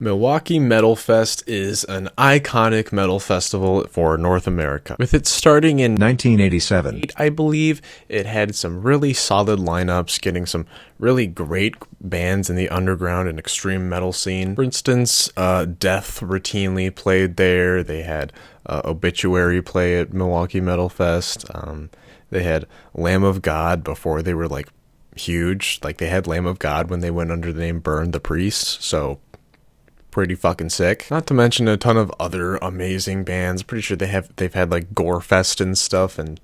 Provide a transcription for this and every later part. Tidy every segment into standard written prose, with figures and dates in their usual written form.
Milwaukee Metalfest is an iconic metal festival for North America. With it starting in 1987. I believe it had some really solid lineups, getting some really great bands in the underground and extreme metal scene. For instance, Death routinely played there. They had Obituary play at Milwaukee Metalfest. They had Lamb of God before they were like huge. Like they had Lamb of God when they went under the name Burn the Priest. So pretty fucking sick. Not to mention a ton of other amazing bands. Pretty sure they've had like Gore Fest and stuff, and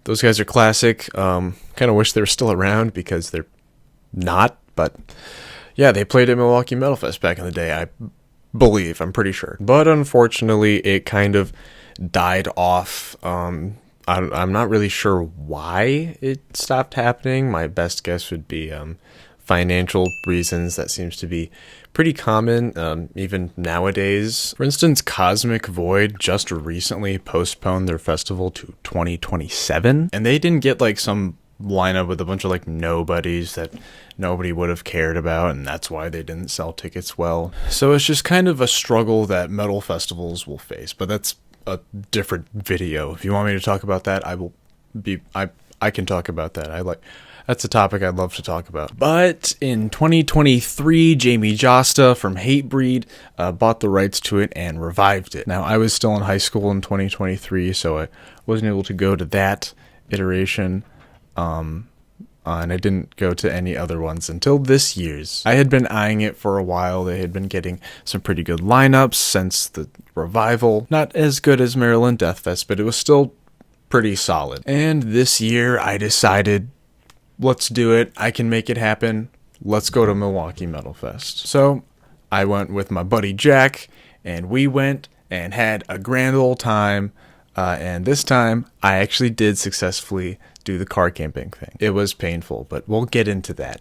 those guys are classic. Kind of wish they were still around because they're not, but yeah, they played at Milwaukee Metal Fest back in the day, I believe. I'm pretty sure. But unfortunately, it kind of died off. I'm not really sure why it stopped happening. My best guess would be financial reasons. That seems to be pretty common, even nowadays. For instance, Cosmic Void just recently postponed their festival to 2027, and they didn't get like some lineup with a bunch of like nobodies that nobody would have cared about, and that's why they didn't sell tickets well. So it's just kind of a struggle that metal festivals will face, but that's a different video. If you want me to talk about that, I can talk about that. That's a topic I'd love to talk about. But in 2023, Jamie Josta from Hatebreed bought the rights to it and revived it. Now, I was still in high school in 2023, so I wasn't able to go to that iteration, and I didn't go to any other ones until this year's. I had been eyeing it for a while. They had been getting some pretty good lineups since the revival. Not as good as Maryland Deathfest, but it was still pretty solid. And this year, I decided, let's do it. I can make it happen. Let's go to Milwaukee Metal Fest. So I went with my buddy Jack, and we went and had a grand old time. And this time, I actually did successfully do the car camping thing. It was painful, but we'll get into that.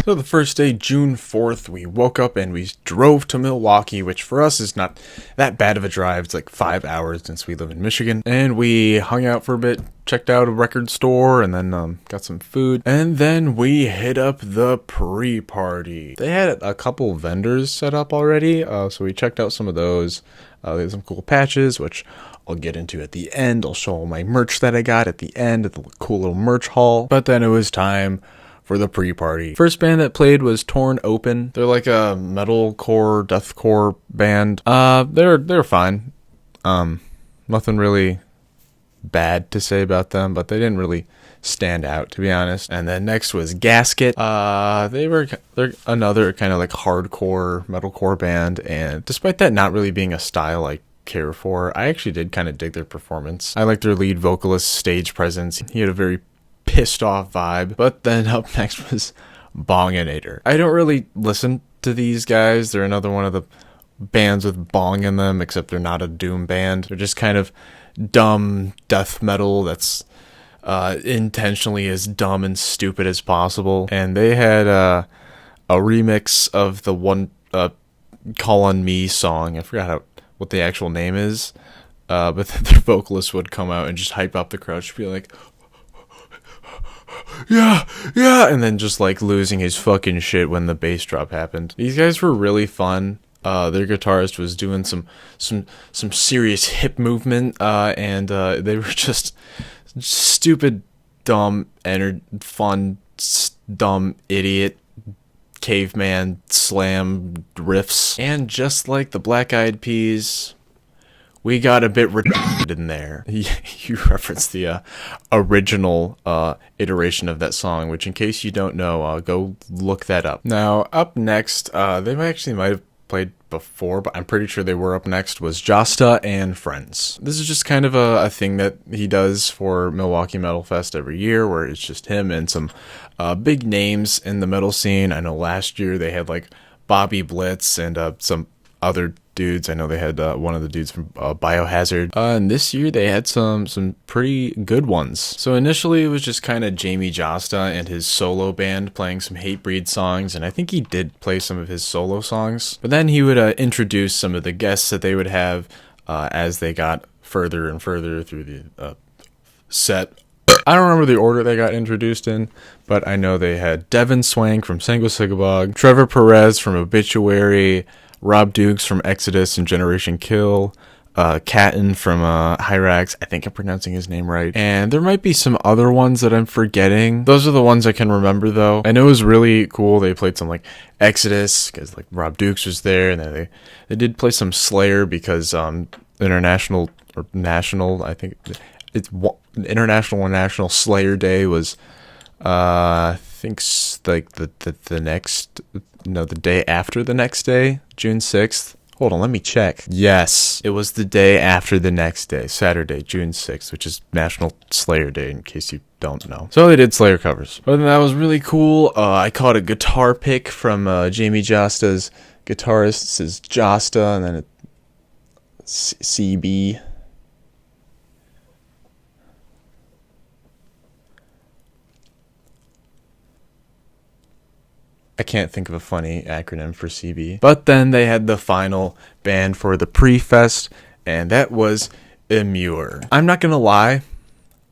So the first day, June 4th, we woke up and we drove to Milwaukee, which for us is not that bad of a drive. It's like 5 hours since we live in Michigan. And we hung out for a bit, checked out a record store, and then got some food. And then we hit up the pre-party. They had a couple vendors set up already, so we checked out some of those. They had some cool patches, which I'll get into at the end. I'll show all my merch that I got at the end at the cool little merch haul. But then it was time for the pre-party. First band that played was Torn Open. They're like a metalcore, deathcore band. They're fine. Nothing really bad to say about them, but they didn't really stand out, to be honest. And then next was Gasket. They're another kind of like hardcore metalcore band, and despite that not really being a style I care for, I actually did kind of dig their performance. I liked their lead vocalist's stage presence. He had a very pissed off vibe. But then up next was Bonginator. I don't really listen to these guys. They're another one of the bands with bong in them, except they're not a doom band. They're just kind of dumb death metal that's intentionally as dumb and stupid as possible. And they had a remix of the one Call on Me song. I forgot what the actual name is, but their vocalist would come out and just hype up the crowd. She'd be like, yeah, and then just like losing his fucking shit when the bass drop happened. These guys were really fun. Their guitarist was doing some serious hip movement, and they were just stupid, dumb, fun, dumb, idiot, caveman slam riffs. And just like the Black Eyed Peas, we got a bit retarded in there. You referenced the original iteration of that song, which in case you don't know, go look that up. Now, up next, they might have played before, but I'm pretty sure they were up next, was Josta and Friends. This is just kind of a thing that he does for Milwaukee Metal Fest every year, where it's just him and some big names in the metal scene. I know last year they had like Bobby Blitz and some other dudes. I know they had one of the dudes from Biohazard. And this year they had some pretty good ones. So initially it was just kind of Jamie Josta and his solo band playing some Hatebreed songs, and I think he did play some of his solo songs. But then he would introduce some of the guests that they would have as they got further and further through the set. I don't remember the order they got introduced in, but I know they had Devin Swank from Sango Sigabog, Trevor Perez from Obituary, Rob Dukes from Exodus and Generation Kill, Catton from Hyrax. I think I'm pronouncing his name right. And there might be some other ones that I'm forgetting. Those are the ones I can remember, though. I know it was really cool. They played some like Exodus because like Rob Dukes was there, and then they did play some Slayer because international or national. I think it's International and National Slayer Day was I think like the next the day after the next day, June 6th. Hold on, let me check. Yes, it was the day after the next day, Saturday, June 6th, which is National Slayer Day, in case you don't know. So they did Slayer covers. But that was really cool. I caught a guitar pick from Jamie Josta's guitarist. It says Josta, and then it's CB. I can't think of a funny acronym for CB. But then they had the final band for the pre-fest, and that was Immure. I'm not gonna lie,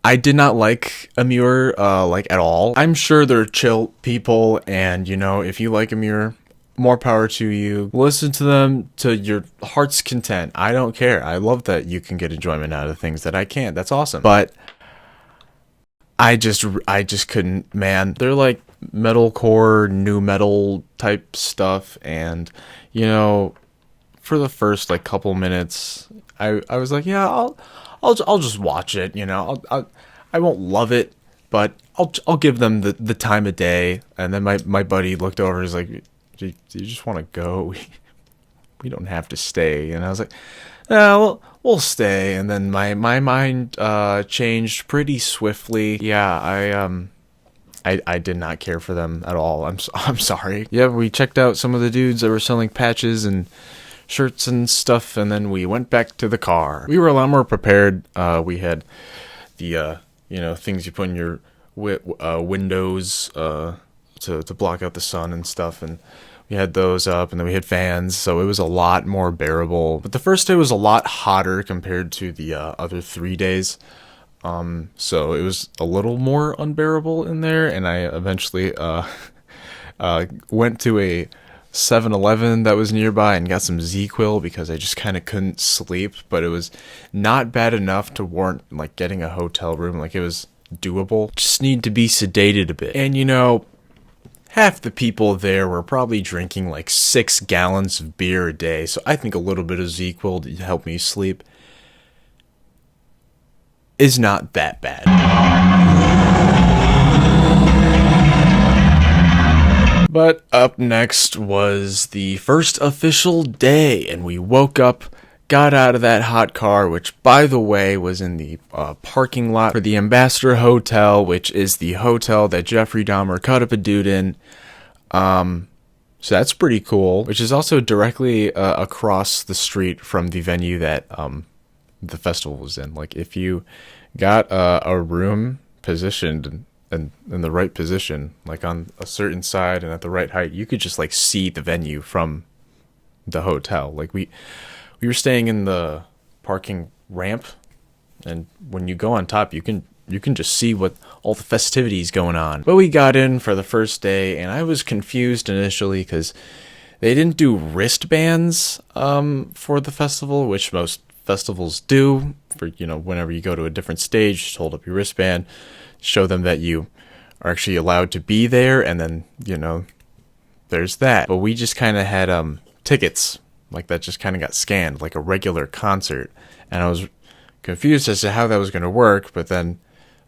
I did not like Immure like at all. I'm sure they're chill people, and if you like Immure, more power to you. Listen to them to your heart's content. I don't care. I love that you can get enjoyment out of things that I can't. That's awesome. But I just couldn't, man. They're like metalcore, new metal type stuff, and for the first like couple minutes, I was like, yeah, I'll just watch it. I won't love it, but I'll give them the time of day. And then my buddy looked over, and was like, do you just want to go? We don't have to stay. And I was like, yeah, we'll stay. And then my mind changed pretty swiftly. Yeah, I did not care for them at all. I'm sorry. Yeah, we checked out some of the dudes that were selling patches and shirts and stuff, and then we went back to the car. We were a lot more prepared. We had the things you put in your windows to block out the sun and stuff, and we had those up, and then we had fans, so it was a lot more bearable. But the first day was a lot hotter compared to the other 3 days. So it was a little more unbearable in there, and I eventually went to a 7-Eleven that was nearby and got some Z-Quil because I just kind of couldn't sleep, but it was not bad enough to warrant like getting a hotel room. Like, it was doable. Just need to be sedated a bit. And half the people there were probably drinking like 6 gallons of beer a day, so I think a little bit of Z-Quil to help me sleep is not that bad. But up next was the first official day, and we woke up, got out of that hot car, which, by the way, was in the parking lot for the Ambassador Hotel, which is the hotel that Jeffrey Dahmer cut up a dude in. So that's pretty cool, which is also directly across the street from the venue that the festival was in. Like, if you got a room positioned in the right position, like on a certain side and at the right height, you could just like see the venue from the hotel. Like, we were staying in the parking ramp, and when you go on top, you can just see what all the festivities going on. But we got in for the first day, and I was confused initially because they didn't do wristbands for the festival, which most festivals do. For whenever you go to a different stage, just hold up your wristband, show them that you are actually allowed to be there, and then there's that. But we just kind of had tickets like that, just kind of got scanned like a regular concert, and I was confused as to how that was going to work. But then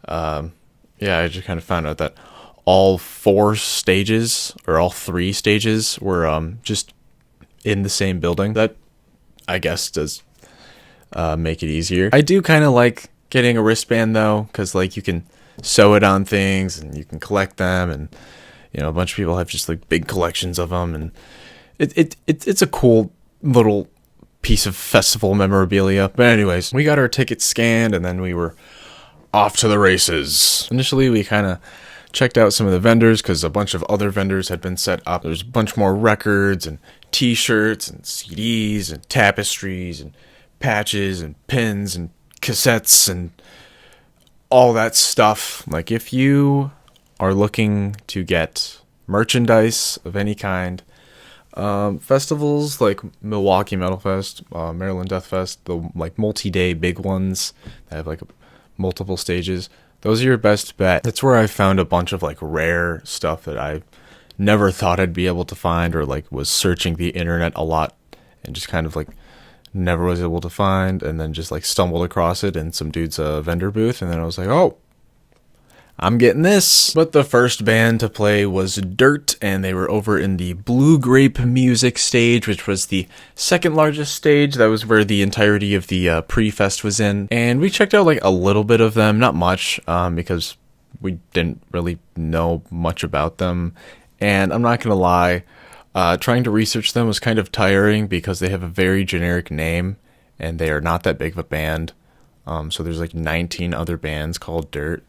I just kind of found out that all 4 stages, or all 3 stages, were just in the same building. That, I guess, does make it easier. I do kind of like getting a wristband, though, because like you can sew it on things and you can collect them, and a bunch of people have just like big collections of them, and it's a cool little piece of festival memorabilia. But anyways, we got our tickets scanned, and then we were off to the races. Initially, we kind of checked out some of the vendors because a bunch of other vendors had been set up. There's a bunch more records and t-shirts and CDs and tapestries and patches and pins and cassettes and all that stuff. Like, if you are looking to get merchandise of any kind, festivals like Milwaukee Metalfest, Maryland Deathfest, the like multi-day big ones that have like multiple stages, those are your best bet. That's where I found a bunch of like rare stuff that I never thought I'd be able to find, or like was searching the internet a lot and just kind of like never was able to find, and then just like stumbled across it in some dude's vendor booth, and then I was like, oh, I'm getting this. But the first band to play was Dirt, and they were over in the Blue Grape Music stage, which was the second largest stage. That was where the entirety of the pre-fest was in. And we checked out like a little bit of them, not much, because we didn't really know much about them. And I'm not gonna lie, trying to research them was kind of tiring because they have a very generic name, and they are not that big of a band. So there's like 19 other bands called Dirt.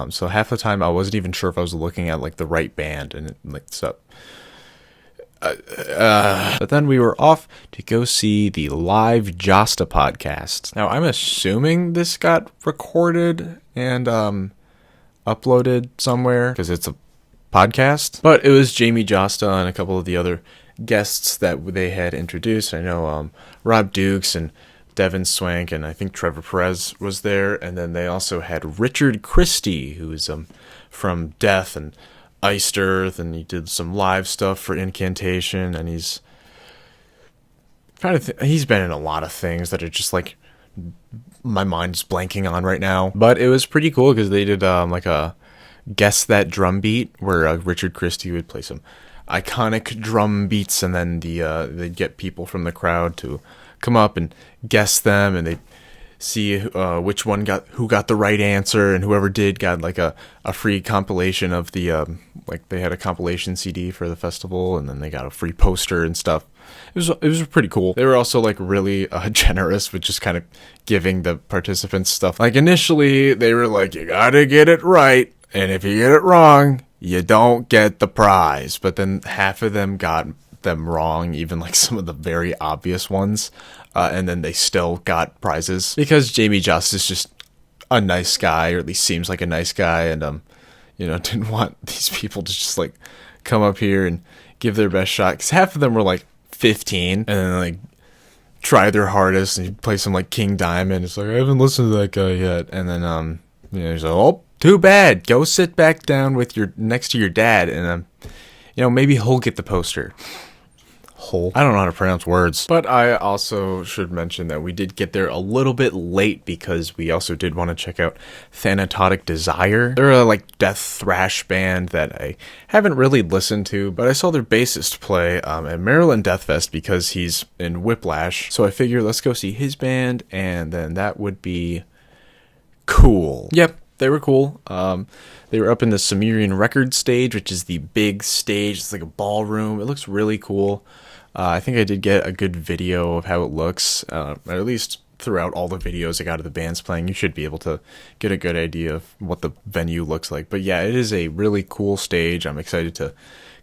So half the time I wasn't even sure if I was looking at like the right band, and like stuff. But then we were off to go see the live Josta podcast. Now I'm assuming this got recorded and uploaded somewhere because it's a podcast. But it was Jamie Josta and a couple of the other guests that they had introduced. I know Rob Dukes and Devin Swank, and I think Trevor Perez was there, and then they also had Richard Christie, who's from Death and Iced Earth, and he did some live stuff for Incantation, and he's been in a lot of things that are just like my mind's blanking on right now. But it was pretty cool because they did like a Guess That Drum Beat, where Richard Christie would play some iconic drum beats, and then they'd get people from the crowd to come up and guess them, and they see which one who got the right answer, and whoever did got like a free compilation of the like they had a compilation CD for the festival, and then they got a free poster and stuff. It was pretty cool. They were also like really generous with just kind of giving the participants stuff. Like initially they were like, you gotta get it right, and if you get it wrong, you don't get the prize. But then half of them got them wrong, even like some of the very obvious ones, and then they still got prizes because Jamie Jost is just a nice guy, or at least seems like a nice guy, and didn't want these people to just like come up here and give their best shot, because half of them were like 15 and then like try their hardest, and you play some like King Diamond. It's like, I haven't listened to that guy yet, and then he's like, oh, too bad, go sit back down with next to your dad, and maybe he'll get the poster. I don't know how to pronounce words. But I also should mention that we did get there a little bit late because we also did want to check out Thanatotic Desire. They're a like death thrash band that I haven't really listened to, but I saw their bassist play at Maryland Deathfest because he's in Whiplash. So I figured let's go see his band, and then that would be cool. Yep, they were cool. They were up in the Sumerian Records stage, which is the big stage. It's like a ballroom. It looks really cool. I think I did get a good video of how it looks, or at least throughout all the videos I got of the bands playing. You should be able to get a good idea of what the venue looks like. But yeah, it is a really cool stage. I'm excited to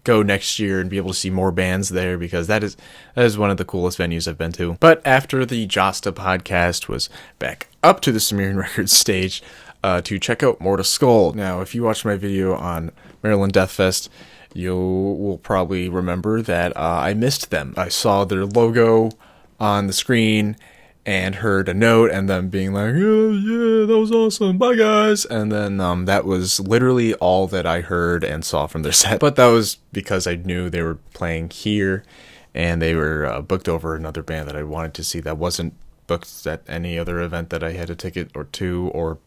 go next year and be able to see more bands there, because that is one of the coolest venues I've been to. But after the Josta podcast was back up to the Sumerian Records stage to check out Mortal Skull. Now, if you watched my video on Maryland Deathfest, you will probably remember that I missed them. I saw their logo on the screen and heard a note and them being like, yeah, that was awesome, bye guys. And then that was literally all that I heard and saw from their set. But that was because I knew they were playing here, and they were booked over another band that I wanted to see that wasn't booked at any other event that I had a ticket or two, or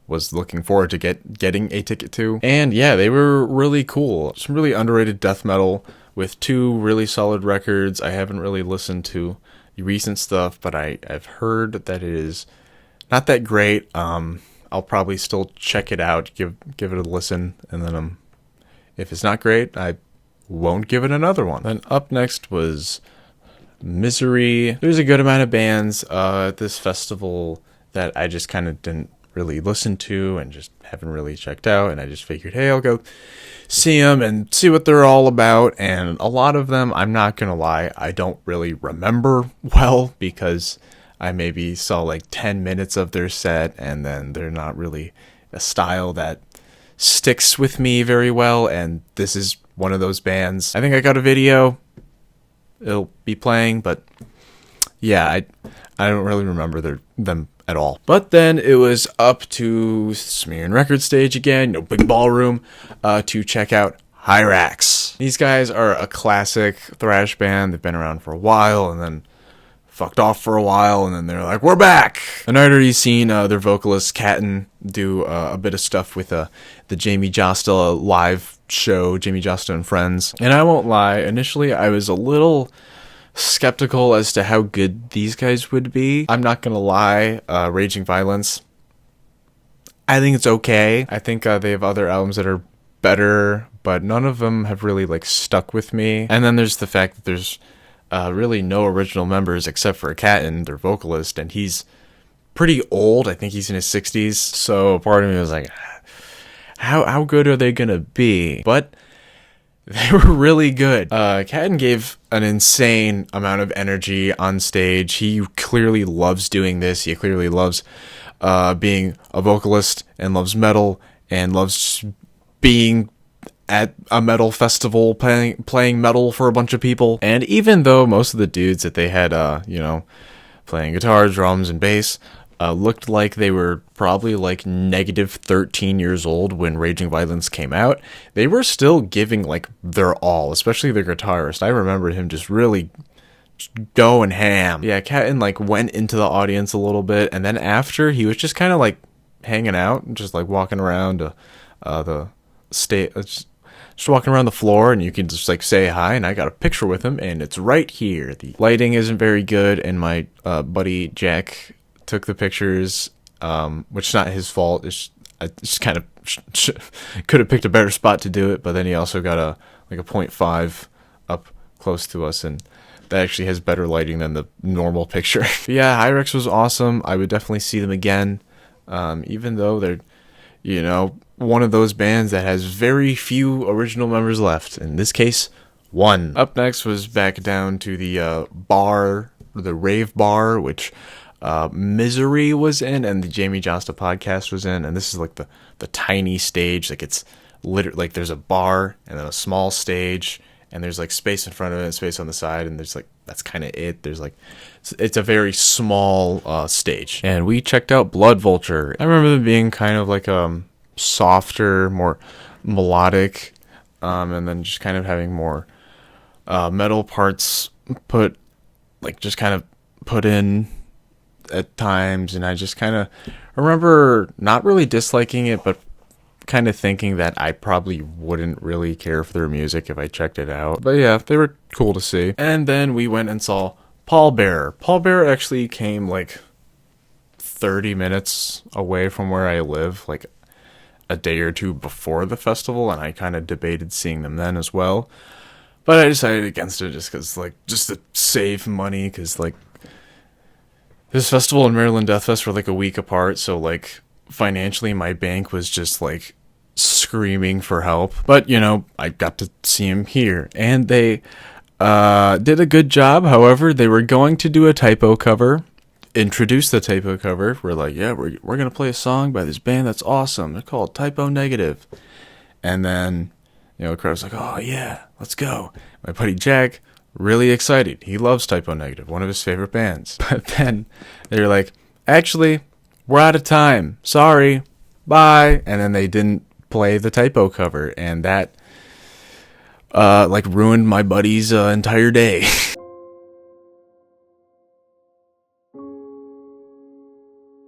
was looking forward to getting a ticket to. And yeah, they were really cool. Some really underrated death metal with 2 really solid records. I haven't really listened to the recent stuff, but I've heard that it is not that great. I'll probably still check it out, give it a listen, and then if it's not great, I won't give it another one. Then up next was Misery. There's a good amount of bands at this festival that I just kind of didn't really listened to and just haven't really checked out, and I just figured, hey, I'll go see them and see what they're all about. And a lot of them, I'm not gonna lie, I don't really remember well, because I maybe saw like 10 minutes of their set, and then they're not really a style that sticks with me very well, and this is one of those bands. I think I got a video. It'll be playing, but yeah, I don't really remember them at all. But then it was up to Sumerian Record Stage again, big ballroom, to check out Hyrax. These guys are a classic thrash band. They've been around for a while, and then fucked off for a while, and then they're like, we're back! And I'd already seen their vocalist Catton do a bit of stuff with the Jamie Josta live show, Jamie Josta and Friends. And I won't lie, initially I was a little skeptical as to how good these guys would be. I'm not gonna lie, Raging Violence, I think it's okay. I think they have other albums that are better, but none of them have really like stuck with me. And then there's the fact that there's really no original members except for Catton, their vocalist, and he's pretty old. I think he's in his 60s. So part of me was like, how good are they gonna be? But they were really good. Catton gave an insane amount of energy on stage. He clearly loves doing this. He clearly loves being a vocalist and loves metal and loves being at a metal festival playing metal for a bunch of people. And even though most of the dudes that they had, playing guitar, drums, and bass, looked like they were probably like negative 13 years old when Raging Violence came out, they were still giving like their all, especially the guitarist. I remember him just really going ham. Yeah, Catton like went into the audience a little bit, and then after he was just kind of like hanging out, just like walking around the stage, just walking around the floor, and you can just like say hi, and I got a picture with him, and it's right here. The lighting isn't very good, and my buddy Jack took the pictures, which is not his fault. I just kind of could have picked a better spot to do it, but then he also got a 0.5 up close to us, and that actually has better lighting than the normal picture. But yeah, Hyrax was awesome. I would definitely see them again, even though they're, one of those bands that has very few original members left. In this case, one. Up next was back down to the bar, the rave bar, which Misery was in, and the Jamie Josta podcast was in. And this is like the tiny stage. Like it's literally like there's a bar and then a small stage, and there's like space in front of it and space on the side, and there's like, that's kind of it. There's like, it's a very small stage. And we checked out Blood Vulture. I remember them being kind of like softer, more melodic, and then just kind of having more metal parts put in at times. And I just kind of remember not really disliking it, but kind of thinking that I probably wouldn't really care for their music if I checked it out. But yeah, they were cool to see. And then we went and saw Pallbearer. Pallbearer actually came like 30 minutes away from where I live, like a day or two before the festival, and I kind of debated seeing them then as well. But I decided against it just to save money, because like this festival and Maryland Death Fest were like a week apart, so like financially my bank was just like screaming for help. But I got to see him here, and they did a good job. However, they were going to do a typo cover, introduce the typo cover. We're like, yeah, we're gonna play a song by this band that's awesome. They're called Typo Negative. And then the crowd was like, oh yeah, let's go. My buddy Jack, really excited. He loves Typo Negative, one of his favorite bands. But then they were like, actually, we're out of time. Sorry. Bye. And then they didn't play the typo cover, and that ruined my buddy's entire day.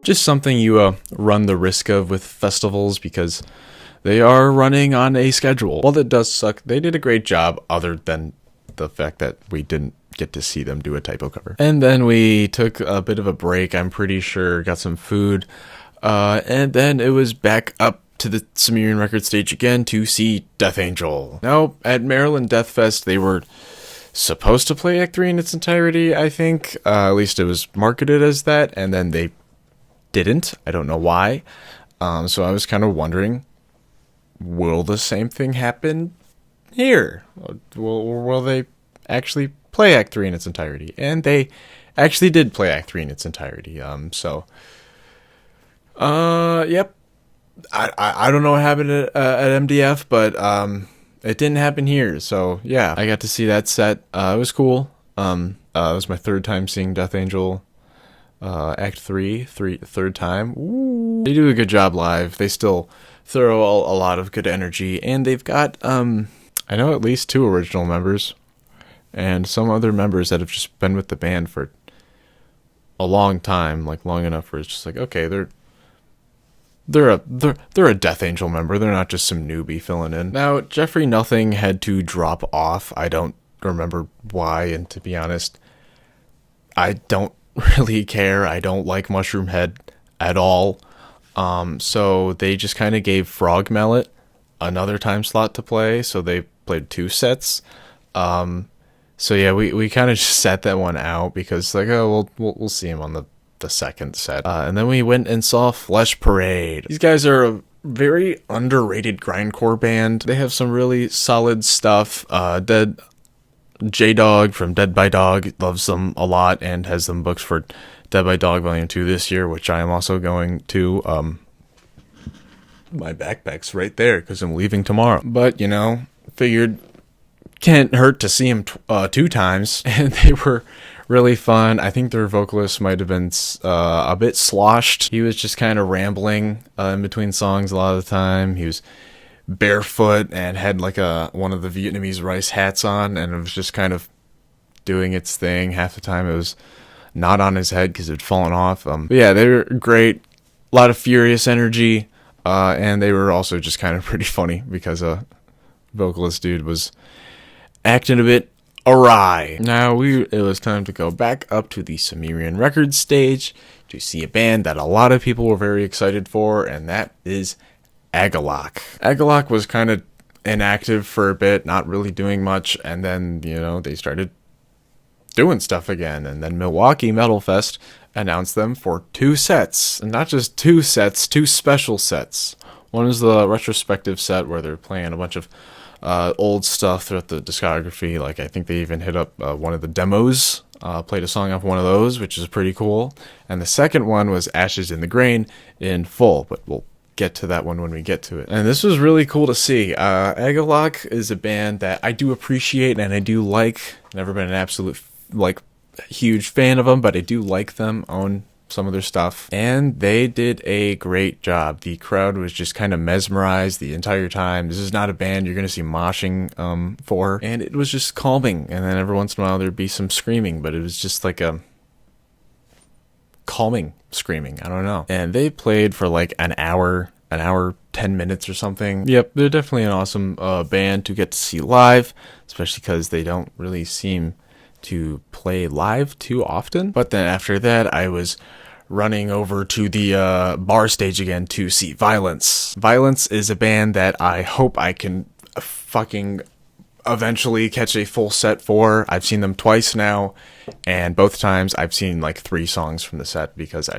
Just something you run the risk of with festivals, because they are running on a schedule. While that does suck, they did a great job, other than the fact that we didn't get to see them do a typo cover. And then we took a bit of a break, I'm pretty sure, got some food, and then it was back up to the Sumerian Record Stage again to see Death Angel. Now, at Maryland Death Fest, they were supposed to play Act 3 in its entirety, I think. At least it was marketed as that, and then they didn't. I don't know why. So I was kind of wondering, will the same thing happen here? Will they actually play Act 3 in its entirety? And they actually did play Act 3 in its entirety. Yep. I don't know what happened at MDF, but it didn't happen here. So yeah, I got to see that set. It was cool. It was my third time seeing Death Angel. Act 3, third time. Ooh. They do a good job live. They still throw a lot of good energy, and they've got I know at least 2 original members, and some other members that have just been with the band for a long time, like long enough where it's just like, okay, they're a Death Angel member. They're not just some newbie filling in. Now, Jeffrey Nothing had to drop off. I don't remember why, and to be honest, I don't really care. I don't like Mushroom Head at all. So they just kind of gave Frog Mallet another time slot to play. So they played 2 sets. So yeah, we kind of just sat that one out because like, oh, we'll see him on the second set. And then we went and saw Flesh Parade. These guys are a very underrated grindcore band. They have some really solid stuff. J-Dog from Dead by Dog loves them a lot and has them booked for Dead by Dog Volume 2 this year, which I am also going to. My backpack's right there because I'm leaving tomorrow. But, you know, figured can't hurt to see them 2 times, and they were really fun. I think their vocalist might have been a bit sloshed. He was just kind of rambling in between songs a lot of the time. He was barefoot and had like one of the Vietnamese rice hats on, and it was just kind of doing its thing. Half the time it was not on his head because it had fallen off. But yeah, they were great. A lot of furious energy, and they were also just kind of pretty funny because vocalist dude was acting a bit awry. Now it was time to go back up to the Sumerian Records stage to see a band that a lot of people were very excited for, and that is Agalok. Agalok was kind of inactive for a bit, not really doing much, and then, you know, they started doing stuff again, and then Milwaukee Metalfest announced them for 2 sets, and not just 2 sets, 2 special sets. One is the retrospective set where they're playing a bunch of old stuff throughout the discography. Like I think they even hit up one of the demos, played a song off one of those, which is pretty cool. And the second one was Ashes in the Grain in full, but we'll get to that one when we get to it. And this was really cool to see. Agalok is a band that I do appreciate and I do like. Never been an absolute huge fan of them, but I do like them, own some of their stuff, and they did a great job. The crowd was just kind of mesmerized the entire time. This is not a band you're going to see moshing for, and it was just calming, and then every once in a while there'd be some screaming, but it was just like a calming screaming. I don't know. And they played for like an hour, 10 minutes or something. Yep, they're definitely an awesome band to get to see live, especially because they don't really seem to play live too often. But then after that, I was running over to the bar stage again to see Violence. Violence is a band that I hope I can fucking eventually catch a full set for. I've seen them twice now, and both times I've seen like 3 songs from the set because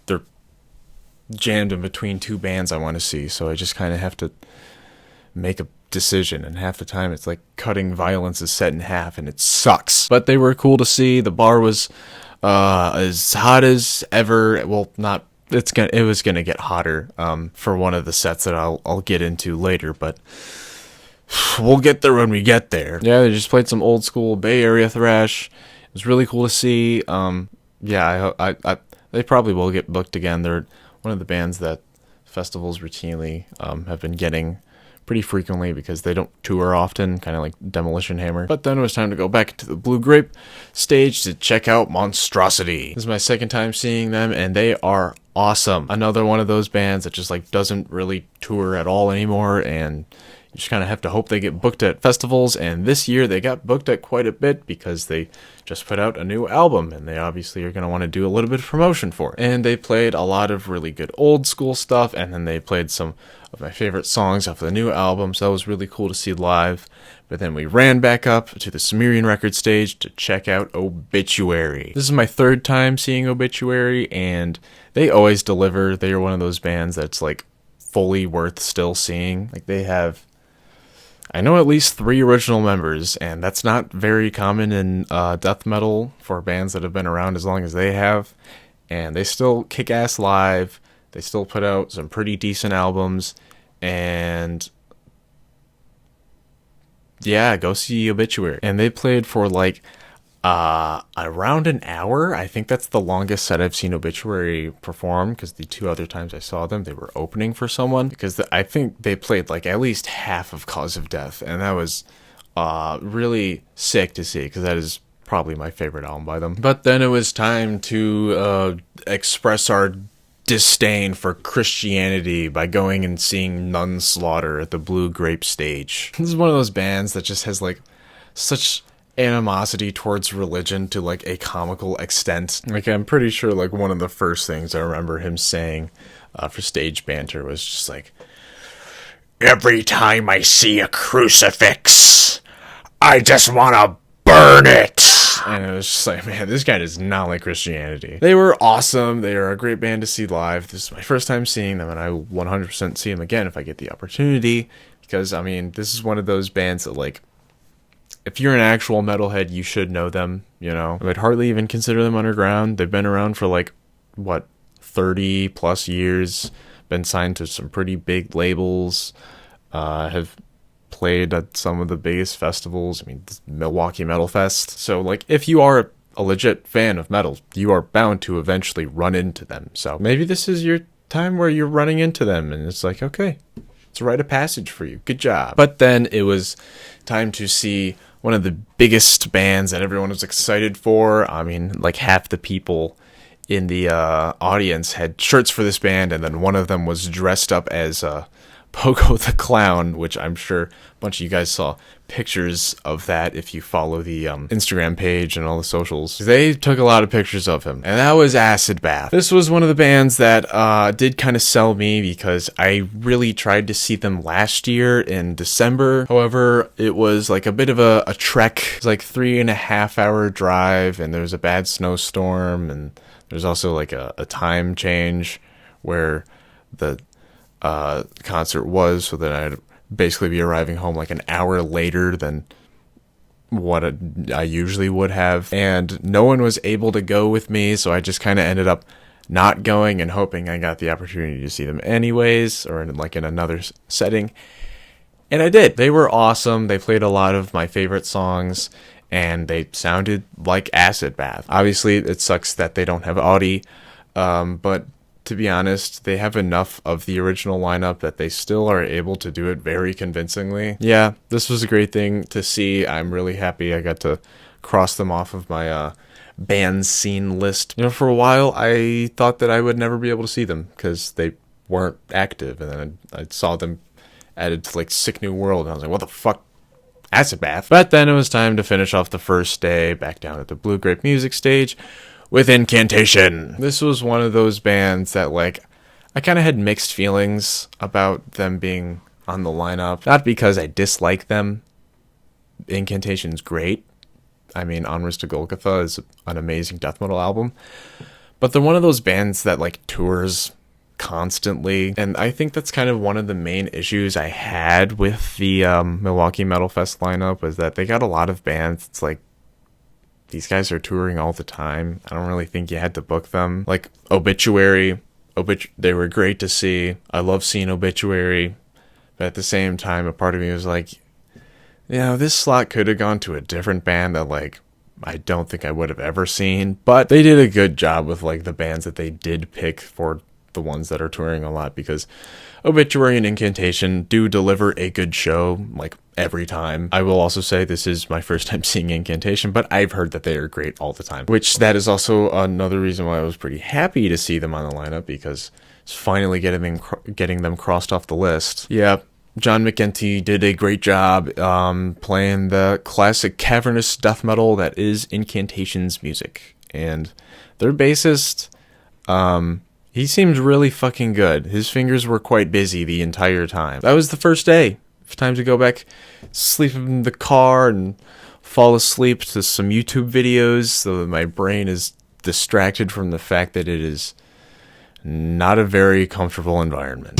they're jammed in between 2 bands I want to see, so I just kind of have to make a decision, and half the time it's like cutting Violence's set in half, and it sucks. But they were cool to see. The bar was as hot as ever. Well, not. It was gonna get hotter for one of the sets that I'll get into later, but we'll get there when we get there. Yeah, they just played some old school Bay Area thrash. It was really cool to see. Yeah, they probably will get booked again. They're one of the bands that festivals routinely have been getting pretty frequently because they don't tour often, kind of like Demolition Hammer. But then it was time to go back to the Blue Grape stage to check out Monstrosity. This is my second time seeing them, and they are awesome. Another one of those bands that just like doesn't really tour at all anymore, and you just kind of have to hope they get booked at festivals. And this year they got booked at quite a bit because they just put out a new album, and they obviously are going to want to do a little bit of promotion for it. And they played a lot of really good old school stuff, and then they played some of my favorite songs off the new album, so that was really cool to see live. But then we ran back up to the Sumerian Records stage to check out Obituary. This is my 3rd time seeing Obituary, and they always deliver. They are one of those bands that's like fully worth still seeing. Like they have, I know at least 3 original members, and that's not very common in death metal for bands that have been around as long as they have. And they still kick ass live. They still put out some pretty decent albums. And yeah, go see Obituary. And they played for like around an hour. I think that's the longest set I've seen Obituary perform, because the 2 other times I saw them, they were opening for someone. Because I think they played like at least half of Cause of Death. And that was really sick to see, because that is probably my favorite album by them. But then it was time to express our disdain for Christianity by going and seeing Nun Slaughter at the Blue Grape stage. This is one of those bands that just has like such animosity towards religion to like a comical extent. Like, I'm pretty sure like one of the first things I remember him saying for stage banter was just like, "Every time I see a crucifix, I just want to burn it." And it was just like, man, this guy does not like Christianity. They were awesome. They are a great band to see live. This is my first time seeing them, and I will 100% see them again if I get the opportunity. Because, I mean, this is one of those bands that, like, if you're an actual metalhead, you should know them, you know? I would hardly even consider them underground. They've been around for, like, 30 plus years. Been signed to some pretty big labels. Have played at some of the biggest festivals. I mean, Milwaukee Metalfest. So, like, if you are a legit fan of metal, you are bound to eventually run into them. So maybe this is your time where you're running into them, and it's like, okay, it's a rite of passage for you. Good job. But then it was time to see one of the biggest bands that everyone was excited for. I mean, like, half the people in the audience had shirts for this band, and then one of them was dressed up as Pogo the Clown, which I'm sure a bunch of you guys saw pictures of that if you follow the Instagram page and all the socials. They took a lot of pictures of him, and that was Acid Bath. This was one of the bands that did kind of sell me, because I really tried to see them last year in December. However, it was like a bit of a trek. It was like 3.5-hour drive, and there was a bad snowstorm, and there's also like a time change where the concert was, so that I'd basically be arriving home like an hour later than what I usually would have, and no one was able to go with me, so I just kind of ended up not going and hoping I got the opportunity to see them anyways, or in another setting, and I did. They were awesome. They played a lot of my favorite songs, and they sounded like Acid Bath. Obviously, it sucks that they don't have Audi, but to be honest, they have enough of the original lineup that they still are able to do it very convincingly. Yeah, this was a great thing to see. I'm really happy I got to cross them off of my band scene list. You know, for a while, I thought that I would never be able to see them because they weren't active, and then I saw them added to like Sick New World, and I was like, what the fuck? Acid Bath. But then it was time to finish off the first day back down at the Blue Grape Music stage with Incantation. This was one of those bands that, like, I kind of had mixed feelings about them being on the lineup. Not because I dislike them. Incantation's great. I mean, Onwards to Golgotha is an amazing death metal album. But they're one of those bands that, like, tours constantly. And I think that's kind of one of the main issues I had with the Milwaukee Metalfest lineup, was that they got a lot of bands. It's like, these guys are touring all the time. I don't really think you had to book them. Like Obituary, they were great to see. I love seeing Obituary. But at the same time, a part of me was like, you know, this slot could have gone to a different band that, like, I don't think I would have ever seen. But they did a good job with, like, the bands that they did pick for the ones that are touring a lot, because Obituary and Incantation do deliver a good show, like, every time. I will also say this is my first time seeing Incantation, but I've heard that they are great all the time, which that is also another reason why I was pretty happy to see them on the lineup, because it's finally getting them crossed off the list. Yeah, John McEntee did a great job playing the classic cavernous death metal that is Incantation's music, and their bassist, he seemed really fucking good. His fingers were quite busy the entire time. That was the first day. Time to go back, sleep in the car, and fall asleep to some YouTube videos so that my brain is distracted from the fact that it is not a very comfortable environment.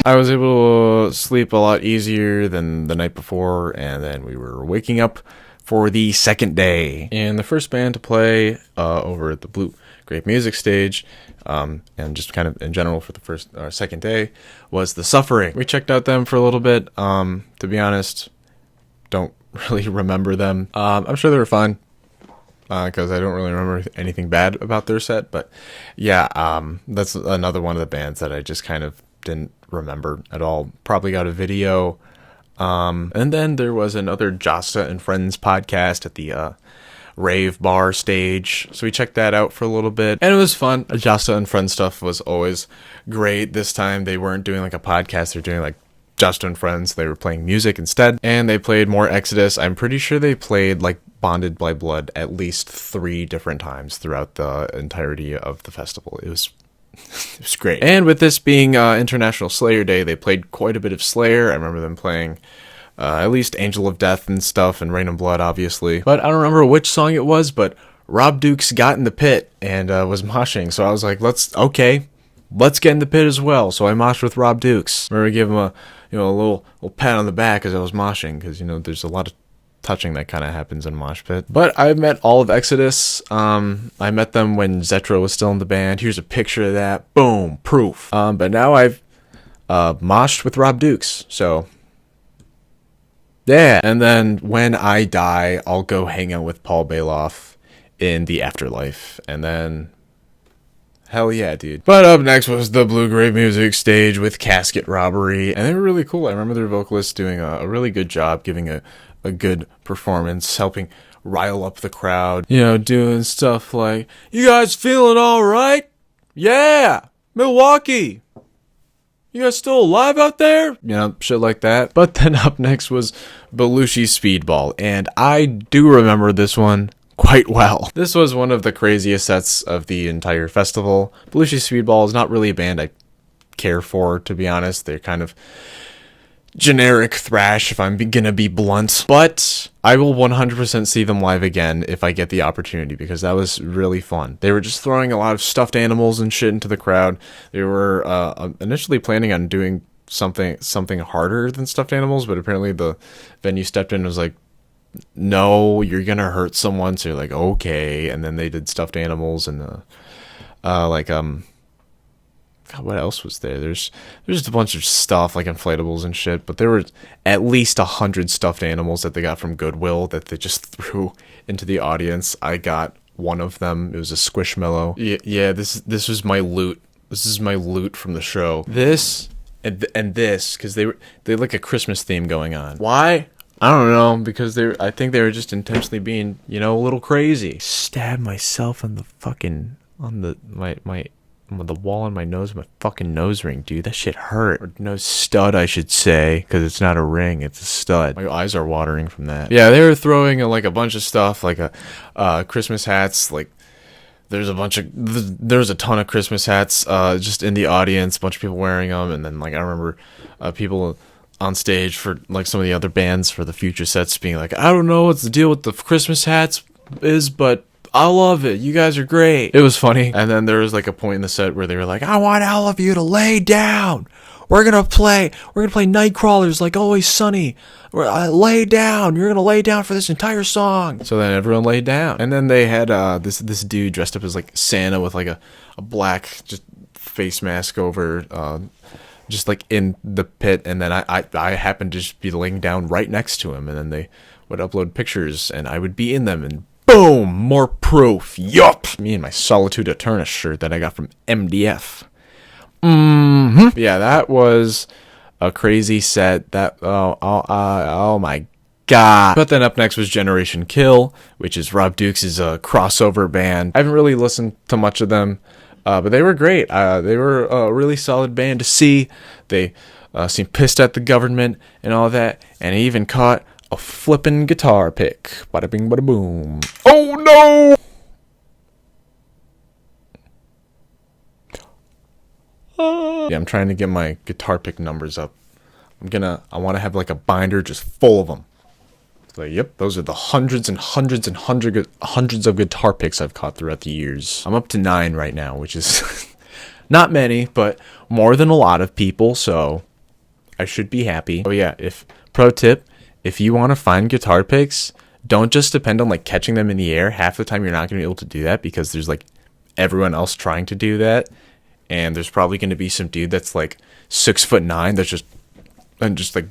I was able to sleep a lot easier than the night before, and then we were waking up for the second day. And the first band to play over at the Blue Grape Music stage, and just kind of in general for the first or second day, was The Suffering. We checked out them for a little bit. To be honest, don't really remember them. I'm sure they were fine, because I don't really remember anything bad about their set. But yeah, that's another one of the bands that I just kind of didn't remember at all. Probably got a video. And then there was another Jasta and Friends podcast at the rave bar stage, so we checked that out for a little bit, and it was fun. Jasta and Friends stuff was always great. This time they weren't doing like a podcast, they're doing like Jasta and Friends. They were playing music instead, and they played more Exodus. I'm pretty sure they played like Bonded by Blood at least 3 different times throughout the entirety of the festival. It was great. And with this being International Slayer Day, they played quite a bit of Slayer. I remember them playing at least Angel of Death and stuff, and Rain and Blood, obviously. But I don't remember which song it was, but Rob Dukes got in the pit and was moshing. So I was like, let's get in the pit as well. So I moshed with Rob Dukes. I remember giving him a little pat on the back as I was moshing, because there's a lot of touching that kind of happens in mosh pit. But I met all of Exodus. I met them when Zetro was still in the band. Here's a picture of that. Boom, proof. But now I've moshed with Rob Dukes. So yeah. And then when I die, I'll go hang out with Paul Bailoff in the afterlife. And then hell yeah, dude. But up next was the Blue Grape Music stage with Casket Robbery, and they were really cool. I remember their vocalist doing a really good job, giving a good performance, helping rile up the crowd, doing stuff like, "You guys feeling all right? Yeah, Milwaukee, you guys still alive out there?" Shit like that. But then up next was Belushi Speedball, and I do remember this one quite well. This was one of the craziest sets of the entire festival. Belushi Speedball is not really a band I care for, to be honest. They're kind of generic thrash, if I'm gonna be blunt. But I will 100% see them live again if I get the opportunity, because that was really fun. They were just throwing a lot of stuffed animals and shit into the crowd. They were initially planning on doing something harder than stuffed animals, but apparently the venue stepped in and was like, "No, you're gonna hurt someone." So you're like, okay. And then they did stuffed animals and God, what else was there? There's just a bunch of stuff like inflatables and shit, but there were at least 100 stuffed animals that they got from Goodwill that they just threw into the audience. I got one of them. It was a Squishmallow. Yeah, this was my loot. This is my loot from the show. This and this, because they had like a Christmas theme going on. Why? I don't know, because I think they were just intentionally being, a little crazy. Stab myself on the fucking the wall on my nose with my fucking nose ring, dude. That shit hurt. Or nose stud, I should say, because it's not a ring, it's a stud. My eyes are watering from that. Yeah, they were throwing a bunch of stuff, like Christmas hats. Like there's a ton of Christmas hats just in the audience, a bunch of people wearing them. And then I remember people on stage for some of the other bands for the future sets being like, "I don't know what's the deal with the Christmas hats is, but I love it. You guys are great." It was funny. And then there was a point in the set where they were like, "I want all of you to lay down. We're gonna play Nightcrawlers like Always Sunny. Lay down. You're gonna lay down for this entire song." So then everyone laid down. And then they had this dude dressed up as Santa with a black just face mask over, just in the pit. And then I happened to just be laying down right next to him. And then they would upload pictures and I would be in them, and boom, more proof. Yup. Me and my Solitude Eterna shirt that I got from MDF. Yeah, that was a crazy set. Oh my god. But then up next was Generation Kill, which is Rob Dukes' crossover band. I haven't really listened to much of them, but they were great. They were a really solid band to see. They seemed pissed at the government and all that, and I even caught a flippin' guitar pick. Bada bing, bada boom. Oh no! Yeah, I'm trying to get my guitar pick numbers up. I want to have a binder just full of them. Yep, those are the hundreds and hundreds and hundreds of guitar picks I've caught throughout the years. I'm up to 9 right now, which is not many, but more than a lot of people, so I should be happy. Oh yeah, pro tip, if you want to find guitar picks, don't just depend on like catching them in the air. Half the time you're not going to be able to do that because there's like everyone else trying to do that, and there's probably going to be some dude that's like 6'9" that's just like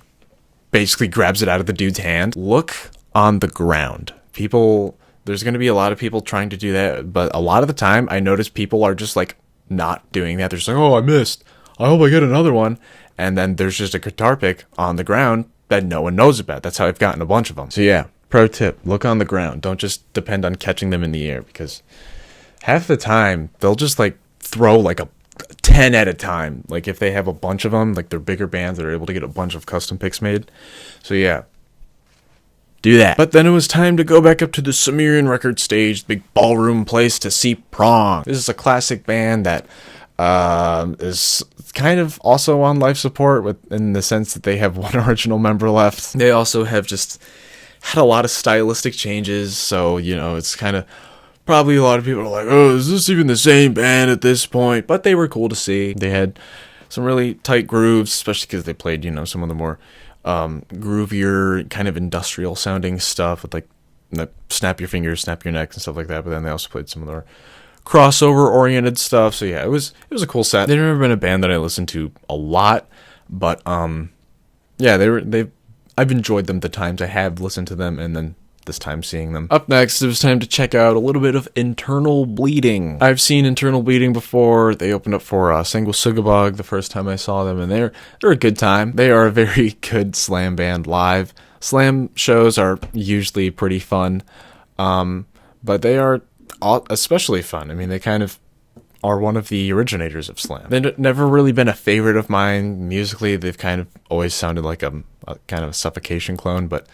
basically grabs it out of the dude's hand. Look on the ground. There's going to be a lot of people trying to do that, but a lot of the time I notice people are just like not doing that. They're just like, oh, I missed. I hope I get another one. And then there's just a guitar pick on the ground that no one knows about. That's how I've gotten a bunch of them. So yeah, pro tip, look on the ground. Don't just depend on catching them in the air, because half the time they'll just like throw like a 10 at a time. Like if they have a bunch of them, like they're bigger bands that are able to get a bunch of custom picks made. So yeah, do that. But then it was time to go back up to the Sumerian record stage, the big ballroom place, to see Prong. This is a classic band that is kind of also on life support in the sense that they have one original member left. They also have just had a lot of stylistic changes, so it's kind of probably a lot of people are like, oh, is this even the same band at this point? But they were cool to see. They had some really tight grooves, especially because they played some of the more groovier kind of industrial sounding stuff with like snap your fingers, snap your neck and stuff like that. But then they also played some of their crossover oriented stuff. So yeah, it was a cool set. They've never been a band that I listened to a lot, but yeah, I've enjoyed them the times I have listened to them, and then this time seeing them. Up next, it was time to check out a little bit of Internal Bleeding. I've seen Internal Bleeding before. They opened up for Sangwa Sugabog the first time I saw them, and they're a good time. They are a very good slam band live. Slam shows are usually pretty fun, but they are especially fun. I mean, they kind of are one of the originators of slam. They've never really been a favorite of mine musically. They've kind of always sounded like a kind of a Suffocation clone, but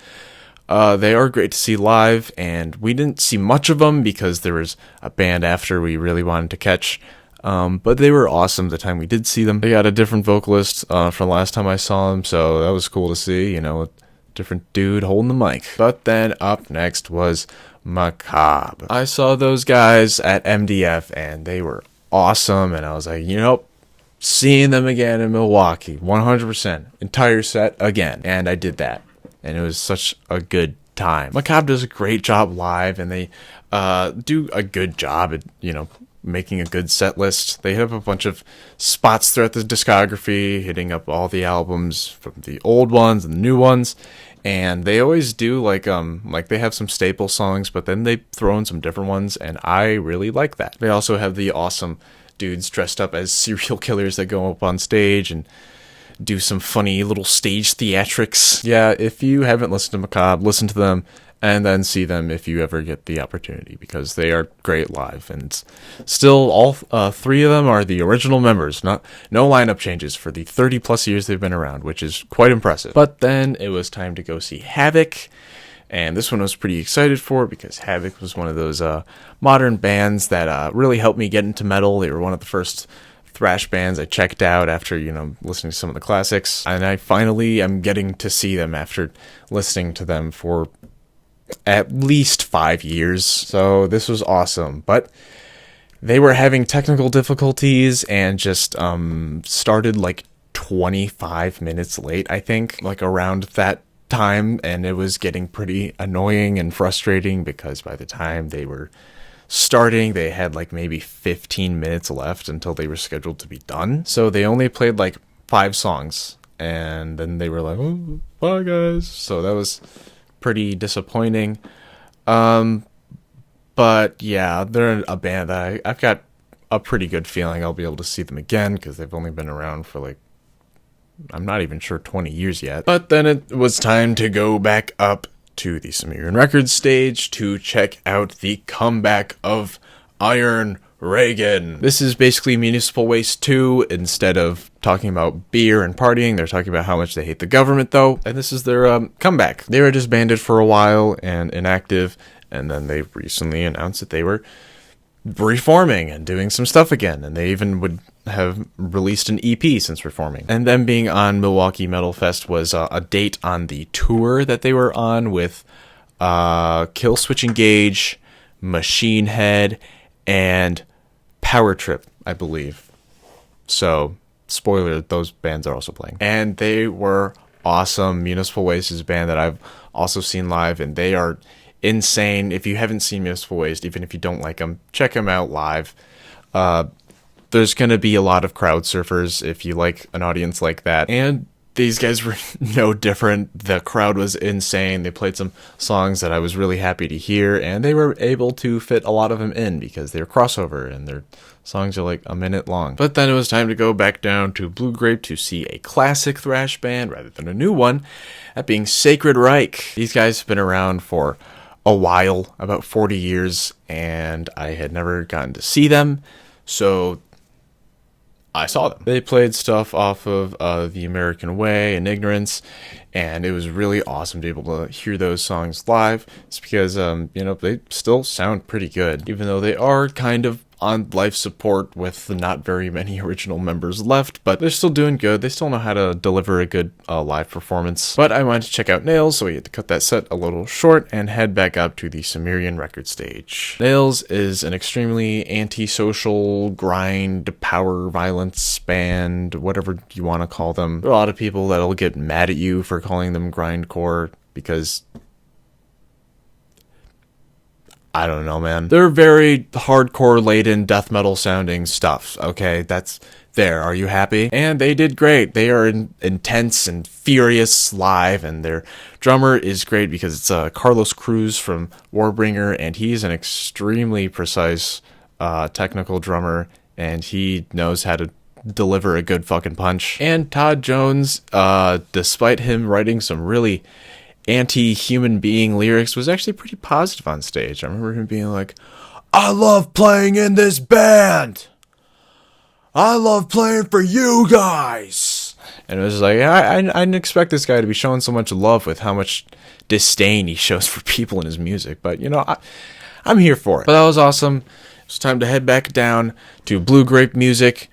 they are great to see live, and we didn't see much of them because there was a band after we really wanted to catch, but they were awesome the time we did see them. They got a different vocalist from the last time I saw them, so that was cool to see, a different dude holding the mic. But then up next was Macabre. I saw those guys at MDF, and they were awesome, and I was like, seeing them again in Milwaukee, 100%, entire set again, and I did that. And it was such a good time. Macabre does a great job live, and they do a good job at, making a good set list. They have a bunch of spots throughout the discography, hitting up all the albums from the old ones and the new ones. And they always do like they have some staple songs, but then they throw in some different ones, and I really like that. They also have the awesome dudes dressed up as serial killers that go up on stage and do some funny little stage theatrics. Yeah, if you haven't listened to Macabre, listen to them and then see them if you ever get the opportunity, because they are great live. And still, all three of them are the original members. No lineup changes for the 30 plus years they've been around, which is quite impressive. But then it was time to go see Havoc, and this one I was pretty excited for because Havoc was one of those modern bands that really helped me get into metal. They were one of the first thrash bands I checked out after, listening to some of the classics. And I finally am getting to see them after listening to them for at least 5 years. So this was awesome. But they were having technical difficulties and just started like 25 minutes late, I think, like around that time. And it was getting pretty annoying and frustrating because by the time they were starting, they had like maybe 15 minutes left until they were scheduled to be done. So they only played like 5 songs, and then they were like, oh, bye guys. So that was pretty disappointing. But yeah, they're a band that I've got a pretty good feeling I'll be able to see them again, because they've only been around for like, I'm not even sure, 20 years yet. But then it was time to go back up to the Sumerian Records stage to check out the comeback of Iron Reagan. This is basically Municipal Waste 2. Instead of talking about beer and partying, they're talking about how much they hate the government, though. And this is their comeback. They were disbanded for a while and inactive, and then they recently announced that they were reforming and doing some stuff again, and they even would have released an EP since reforming. And them being on Milwaukee Metalfest was a date on the tour that they were on with Killswitch Engage, Machine Head, and Power Trip, I believe. So spoiler, those bands are also playing. And they were awesome. Municipal Waste is a band that I've also seen live, and they are insane. If you haven't seen Municipal Waste, even if you don't like them, check them out live. There's going to be a lot of crowd surfers if you like an audience like that. And these guys were no different. The crowd was insane. They played some songs that I was really happy to hear, and they were able to fit a lot of them in because they're crossover and their songs are like a minute long. But then it was time to go back down to Blue Grape to see a classic thrash band rather than a new one, that being Sacred Reich. These guys have been around for a while, about 40 years, and I had never gotten to see them, so I saw them. They played stuff off of The American Way and Ignorance, and it was really awesome to be able to hear those songs live. It's because, they still sound pretty good, even though they are kind of on life support with not very many original members left, but they're still doing good. They still know how to deliver a good live performance. But I wanted to check out Nails, so we had to cut that set a little short and head back up to the Sumerian record stage. Nails is an extremely antisocial, grind, power violence band, whatever you want to call them. There are a lot of people that'll get mad at you for calling them grindcore because I don't know, man. They're very hardcore laden death metal sounding stuff. Okay, that's there. Are you happy? And they did great. They are intense and furious live, and their drummer is great because it's Carlos Cruz from Warbringer, and he's an extremely precise technical drummer, and he knows how to deliver a good fucking punch. And Todd Jones, despite him writing some really anti-human being lyrics, was actually pretty positive on stage. I remember him being like, I love playing in this band. I love playing for you guys. And it was like, I didn't expect this guy to be showing so much love with how much disdain he shows for people in his music. But, I'm here for it. But that was awesome. It's time to head back down to Blue Grape Music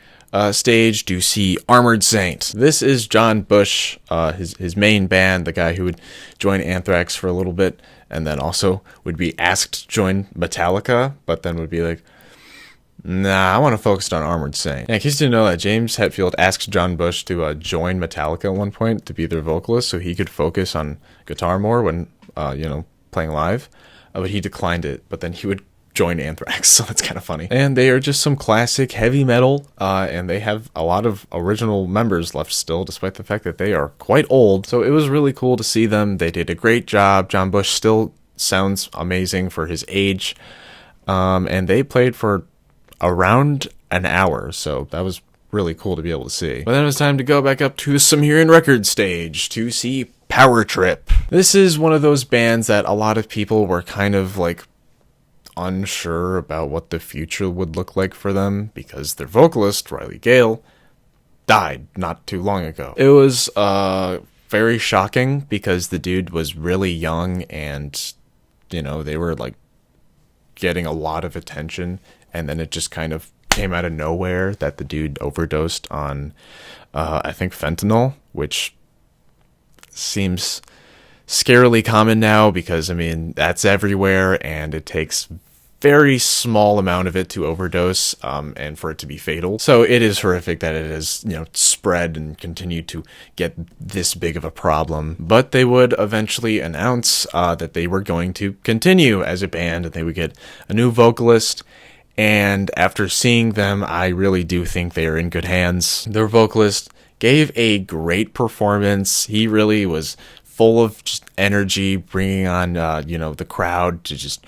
stage to see Armored Saint. This is John Bush, his main band, the guy who would join Anthrax for a little bit, and then also would be asked to join Metallica, but then would be like, nah, I want to focus on Armored Saint. In case you didn't know that, James Hetfield asked John Bush to join Metallica at one point to be their vocalist so he could focus on guitar more when, playing live, but he declined it, but then he would join Anthrax, so that's kind of funny. And they are just some classic heavy metal, and they have a lot of original members left still, despite the fact that they are quite old. So it was really cool to see them. They did a great job. John Bush still sounds amazing for his age, and they played for around an hour, so that was really cool to be able to see. But then it was time to go back up to the Sumerian record stage to see Power Trip. This is one of those bands that a lot of people were kind of like unsure about what the future would look like for them because their vocalist, Riley Gale, died not too long ago. It was very shocking because the dude was really young and, they were like getting a lot of attention, and then it just kind of came out of nowhere that the dude overdosed on, I think, fentanyl, which seems scarily common now because, that's everywhere and it takes very small amount of it to overdose and for it to be fatal. So it is horrific that it has, spread and continued to get this big of a problem. But they would eventually announce that they were going to continue as a band and they would get a new vocalist. And after seeing them, I really do think they are in good hands. Their vocalist gave a great performance. He really was full of just energy, bringing on, the crowd to just...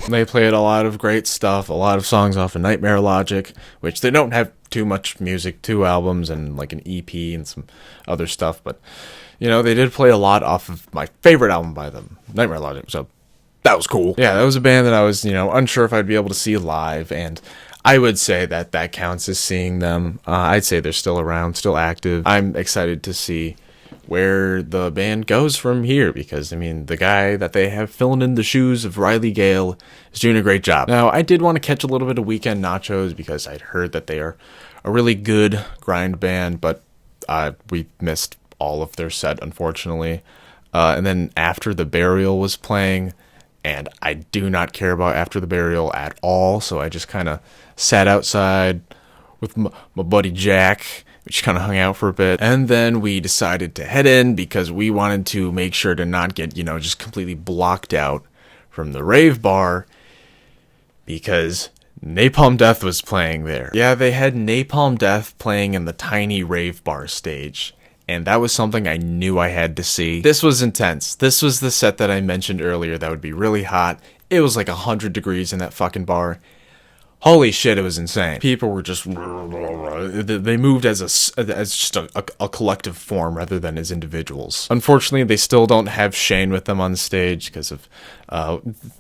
They played a lot of great stuff, a lot of songs off of Nightmare Logic, which they don't have too much music, 2 albums and like an EP and some other stuff, but, they did play a lot off of my favorite album by them, Nightmare Logic, so that was cool. Yeah, that was a band that I was, unsure if I'd be able to see live, and I would say that counts as seeing them. I'd say they're still around, still active. I'm excited to see where the band goes from here because, the guy that they have filling in the shoes of Riley Gale is doing a great job. Now, I did want to catch a little bit of Weekend Nachos because I'd heard that they are a really good grind band, but we missed all of their set, unfortunately. And then after The Burial was playing, and I do not care about After the Burial at all, so I just kind of sat outside with my buddy Jack. We just kind of hung out for a bit, and then we decided to head in because we wanted to make sure to not get, just completely blocked out from the rave bar, because Napalm Death was playing there. Yeah, they had Napalm Death playing in the tiny rave bar stage, and that was something I knew I had to see. This was intense. This was the set that I mentioned earlier that would be really hot. It was like 100 degrees in that fucking bar. Holy shit, it was insane. People were just... They moved as just a collective form rather than as individuals. Unfortunately, they still don't have Shane with them on stage because of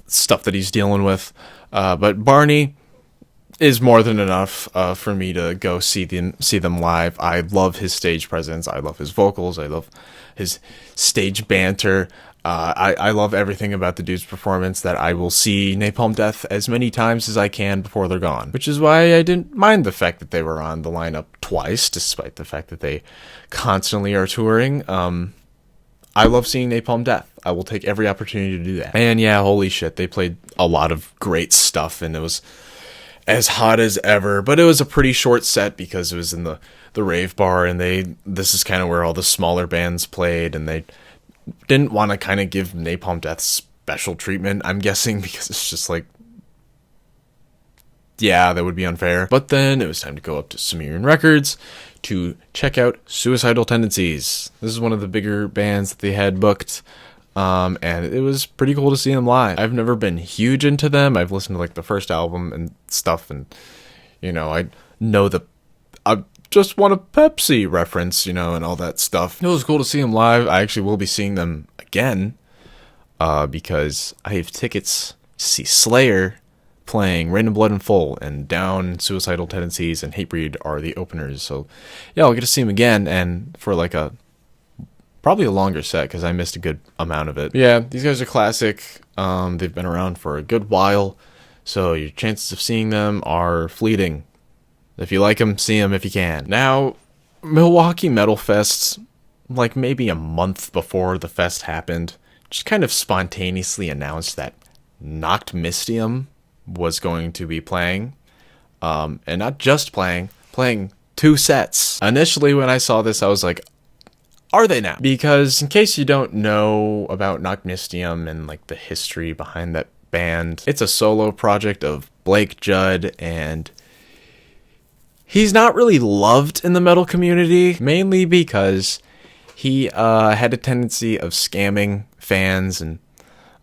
stuff that he's dealing with. But Barney is more than enough for me to go see them live. I love his stage presence. I love his vocals. I love his stage banter. I love everything about the dude's performance, that I will see Napalm Death as many times as I can before they're gone. Which is why I didn't mind the fact that they were on the lineup twice, despite the fact that they constantly are touring. I love seeing Napalm Death. I will take every opportunity to do that. And yeah, holy shit, they played a lot of great stuff, and it was as hot as ever. But it was a pretty short set because it was in the rave bar, and this is kind of where all the smaller bands played, and they didn't want to kind of give Napalm Death special treatment, I'm guessing, because it's just like, yeah, that would be unfair. But then it was time to go up to Sumerian Records to check out Suicidal Tendencies. This is one of the bigger bands that they had booked, and it was pretty cool to see them live. I've never been huge into them. I've listened to like the first album and stuff, and I know I just want a Pepsi reference, and all that stuff. It was cool to see them live. I actually will be seeing them again, because I have tickets to see Slayer playing Rain and Blood in Full, and Down, Suicidal Tendencies, and Hatebreed are the openers. So yeah, I'll get to see them again, and for like probably a longer set, because I missed a good amount of it. Yeah, these guys are classic. They've been around for a good while, so your chances of seeing them are fleeting. If you like them, see them if you can. Now, Milwaukee Metalfest, like maybe a month before the fest happened, just kind of spontaneously announced that Noct Mystium was going to be playing. And not just playing 2 sets. Initially, when I saw this, I was like, are they now? Because in case you don't know about Noct Mystium and like the history behind that band, it's a solo project of Blake Judd, and he's not really loved in the metal community, mainly because he had a tendency of scamming fans and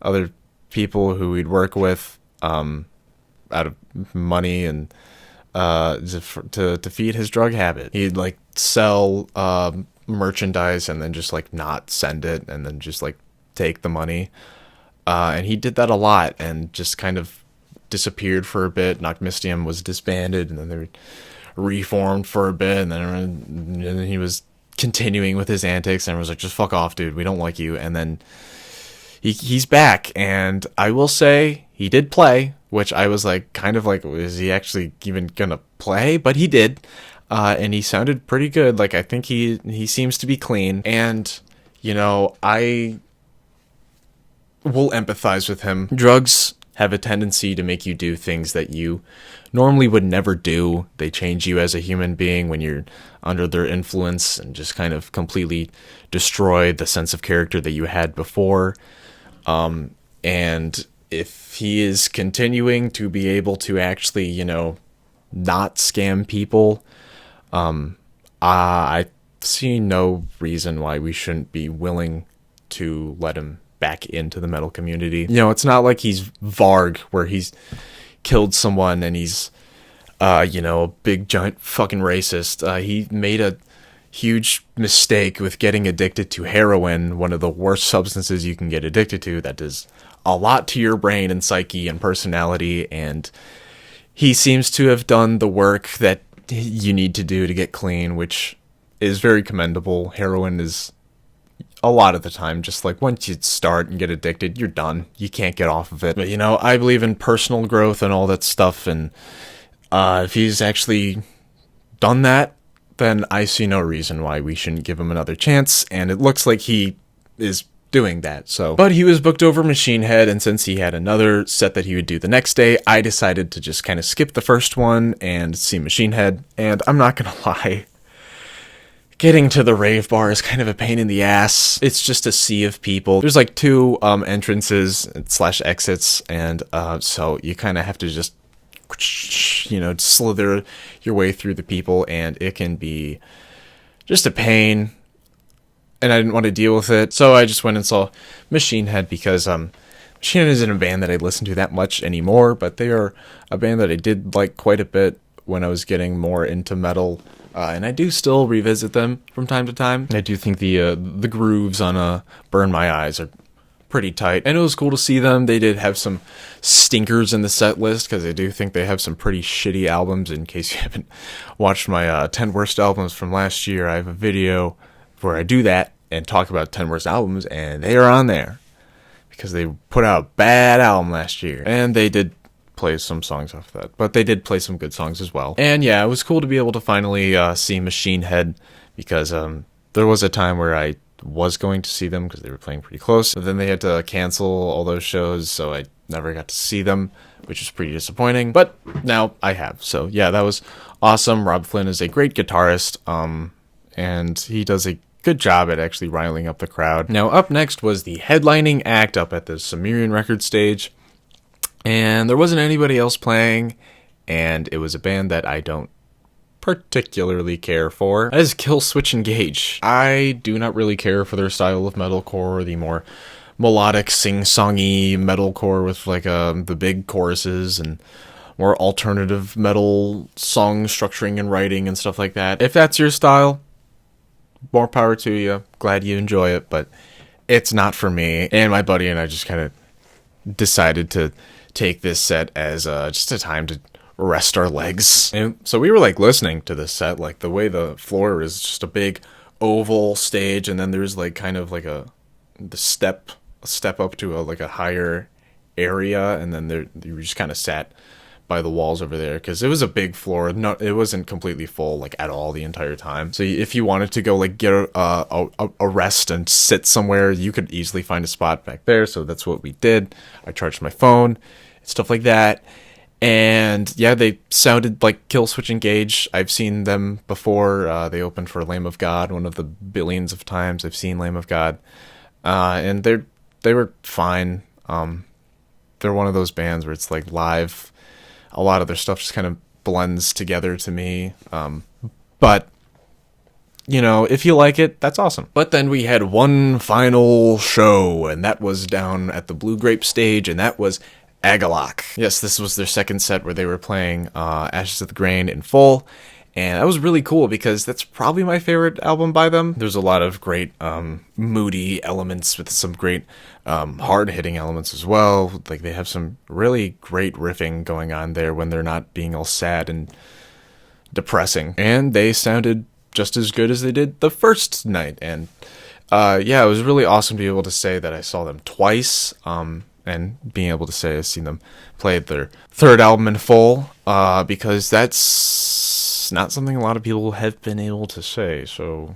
other people who he'd work with out of money and to feed his drug habit. He'd like sell merchandise and then just like not send it, and then just like take the money. And he did that a lot, and just kind of disappeared for a bit. Noct Mystium was disbanded, and then they reformed for a bit, and then he was continuing with his antics, and was like, just fuck off, dude, we don't like you. And then he's back, and I will say he did play, which I was like, kind of like, is he actually even gonna play? But he did, and he sounded pretty good. Like, I think he seems to be clean, and I will empathize with him. Drugs have a tendency to make you do things that you normally would never do. They change you as a human being when you're under their influence, and just kind of completely destroy the sense of character that you had before. And if he is continuing to be able to actually, not scam people, I see no reason why we shouldn't be willing to let him back into the metal community. It's not like he's Varg, where he's killed someone and he's a big giant fucking racist. He made a huge mistake with getting addicted to heroin, one of the worst substances you can get addicted to, that does a lot to your brain and psyche and personality, and he seems to have done the work that you need to do to get clean, which is very commendable. Heroin is a lot of the time just like, once you start and get addicted, you're done. You can't get off of it. But I believe in personal growth and all that stuff, and if he's actually done that, then I see no reason why we shouldn't give him another chance. And it looks like he is doing that. So, but he was booked over Machine Head, and since he had another set that he would do the next day, I decided to just kind of skip the first one and see Machine Head. And I'm not gonna lie, getting to the rave bar is kind of a pain in the ass. It's just a sea of people. There's like 2 entrances / exits, and so you kind of have to just, slither your way through the people, and it can be just a pain. And I didn't want to deal with it, so I just went and saw Machine Head, because Machine Head isn't a band that I listen to that much anymore, but they are a band that I did like quite a bit when I was getting more into metal, and I do still revisit them from time to time. I do think the grooves on Burn My Eyes are pretty tight, and it was cool to see them. They did have some stinkers in the set list, because I do think they have some pretty shitty albums. In case you haven't watched my 10 worst albums from last year, I have a video where I do that and talk about 10 worst albums, and they are on there because they put out a bad album last year. And they did play some songs off of that, but they did play some good songs as well. And yeah, it was cool to be able to finally see Machine Head, because there was a time where I was going to see them because they were playing pretty close, but then they had to cancel all those shows, so I never got to see them, which was pretty disappointing, but now I have. So yeah, that was awesome. Rob Flynn is a great guitarist, and he does a good job at actually riling up the crowd. Now, up next was the headlining act up at the Sumerian record stage, and there wasn't anybody else playing, and it was a band that I don't particularly care for. That is Killswitch Engage. I do not really care for their style of metalcore, the more melodic, sing-songy metalcore with like the big choruses and more alternative metal song structuring and writing and stuff like that. If that's your style, more power to you. Glad you enjoy it, but it's not for me. And my buddy and I just kind of decided to take this set as just a time to rest our legs. And so we were like listening to this set, like the way the floor is just a big oval stage, and then there's like kind of like a step up to a higher area, and then you just kind of sat by the walls over there, because it was a big floor. No, it wasn't completely full like at all the entire time. So if you wanted to go like get a rest and sit somewhere, you could easily find a spot back there. So that's what we did. I charged my phone, stuff like that. And yeah, they sounded like Killswitch Engage. I've seen them before. They opened for Lamb of God, one of the billions of times I've seen Lamb of God. And they were fine. They're one of those bands where it's like live, a lot of their stuff just kind of blends together to me. But, if you like it, that's awesome. But then we had one final show, and that was down at the Blue Grape stage, and that was Agalloch. Yes, this was their second set where they were playing Ashes of the Grain in full. And that was really cool, because that's probably my favorite album by them. There's a lot of great moody elements with some great hard-hitting elements as well. Like, they have some really great riffing going on there when they're not being all sad and depressing. And they sounded just as good as they did the first night. And yeah, it was really awesome to be able to say that I saw them twice. And being able to say I've seen them play their third album in full, because that's not something a lot of people have been able to say. So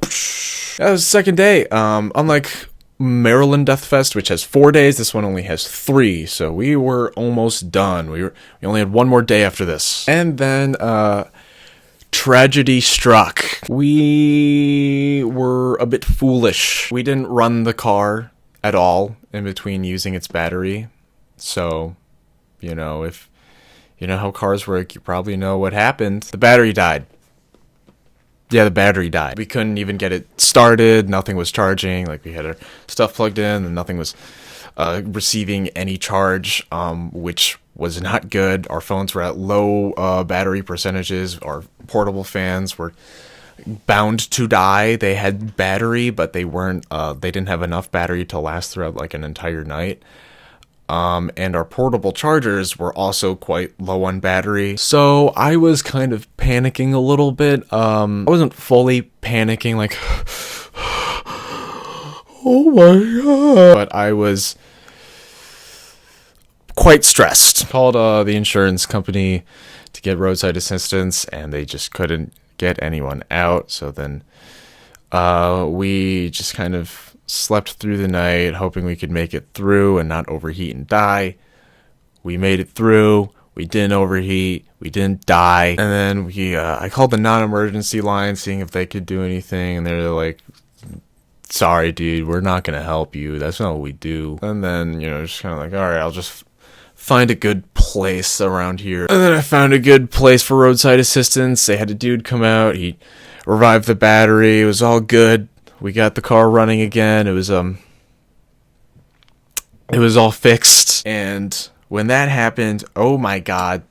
that was the second day. Unlike Maryland Death Fest, which has 4 days, this one only has 3. So we were almost done. We only had one more day after this, and then tragedy struck. We were a bit foolish. We didn't run the car at all in between using its battery. So, if you know how cars work, you probably know what happened. The battery died. Yeah, the battery died. We couldn't even get it started. Nothing was charging. Like, we had our stuff plugged in and nothing was receiving any charge, which was not good. Our phones were at low battery percentages. Our portable fans were bound to die. They had battery, but they didn't have enough battery to last throughout like an entire night. And our portable chargers were also quite low on battery. So I was kind of panicking a little bit. I wasn't fully panicking like, oh my god. But I was quite stressed. Called the insurance company to get roadside assistance, and they just couldn't get anyone out. So then we just kind of slept through the night, hoping we could make it through and not overheat and die. We made it through. We didn't overheat. We didn't die. And then I called the non-emergency line, seeing if they could do anything, and they're like, sorry, dude, we're not going to help you. That's not what we do. And then, just kind of like, all right, I'll just find a good place around here. And then I found a good place for roadside assistance. They had a dude come out. He revived the battery. It was all good. We got the car running again. It was all fixed. And when that happened, oh my God,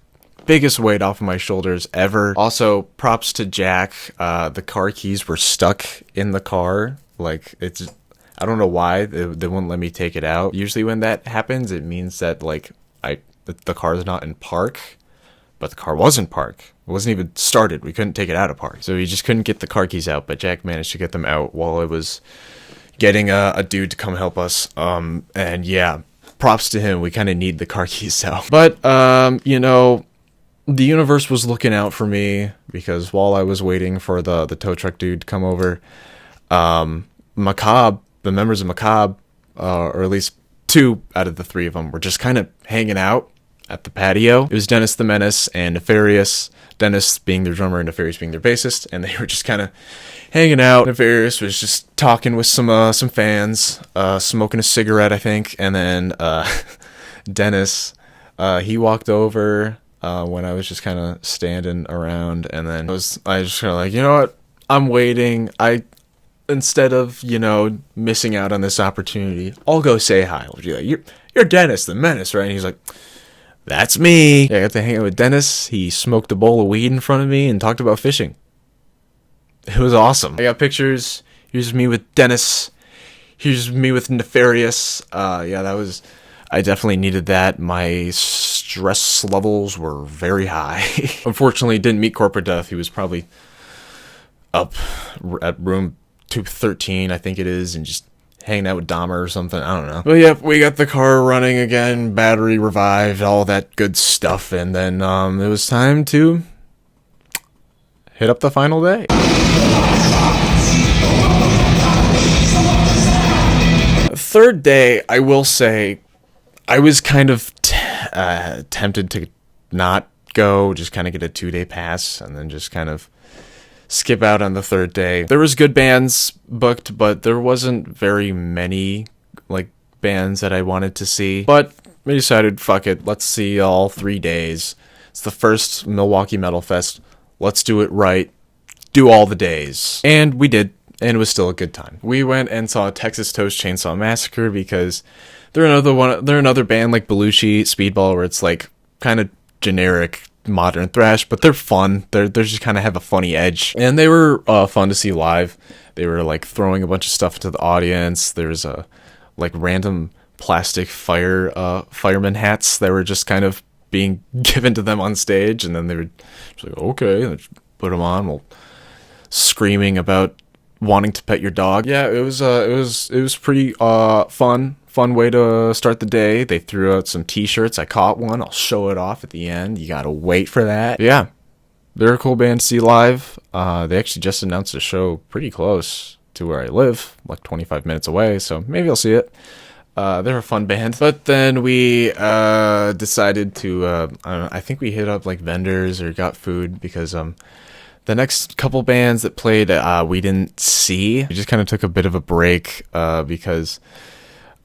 biggest weight off of my shoulders ever. Also, props to Jack. The car keys were stuck in the car. Like, I don't know why they wouldn't let me take it out. Usually when that happens, it means that, like, the car's not in park, but the car was in park. It wasn't even started. We couldn't take it out of park. So we just couldn't get the car keys out, but Jack managed to get them out while I was getting a dude to come help us. And yeah, props to him. We kind of need the car keys out. But, the universe was looking out for me, because while I was waiting for the tow truck dude to come over, Macabre, the members of Macabre, or at least 2 out of the 3 of them, were just kind of hanging out at the patio. It was Dennis the Menace and Nefarious, Dennis being their drummer and Nefarious being their bassist, and they were just kind of hanging out. Nefarious was just talking with some fans, smoking a cigarette, I think, and then Dennis, he walked over when I was just kind of standing around, and then I was just kind of like, you know what, I'm waiting. Instead of, missing out on this opportunity, I'll go say hi. I'll be like, you're Dennis the Menace, right? And he's like, that's me. Yeah, I got to hang out with Dennis. He smoked a bowl of weed in front of me and talked about fishing. It was awesome. I got pictures. Here's me with Dennis. Here's me with Nefarious. I definitely needed that. My stress levels were very high. Unfortunately, didn't meet Corporate Death. He was probably up at room 213, I think it is, and just hanging out with Dahmer or something. I don't know. But yeah, we got the car running again, battery revived, all that good stuff, and then it was time to hit up the final day. Third day, I will say, I was kind of tempted to not go, just kind of get a 2-day pass, and then just kind of skip out on the third day. There was good bands booked, but there wasn't very many bands that I wanted to see. But we decided, fuck it, let's see all 3 days. It's the first Milwaukee Metalfest. Let's do it right. Do all the days. And we did, and it was still a good time. We went and saw Texas Toast Chainsaw Massacre because they're another band like Belushi, Speedball, where it's like kind of generic modern thrash, but they're fun. They're just kind of have a funny edge, and they were fun to see live. They were like throwing a bunch of stuff into the audience. There's a random plastic fireman hats that were just kind of being given to them on stage, and then they were just like, okay, let's put them on, while screaming about wanting to pet your dog. Yeah, it was pretty fun way to start the day. They threw out some t-shirts. I caught one. I'll show it off at the end. You gotta wait for that. But yeah, they're a cool band to see live. They actually just announced a show pretty close to where I live, like 25 minutes away, so maybe I'll see it. They're a fun band. But then we decided to, I don't know, I think we hit up vendors or got food, because the next couple bands that played we didn't see. We just kind of took a bit of a break because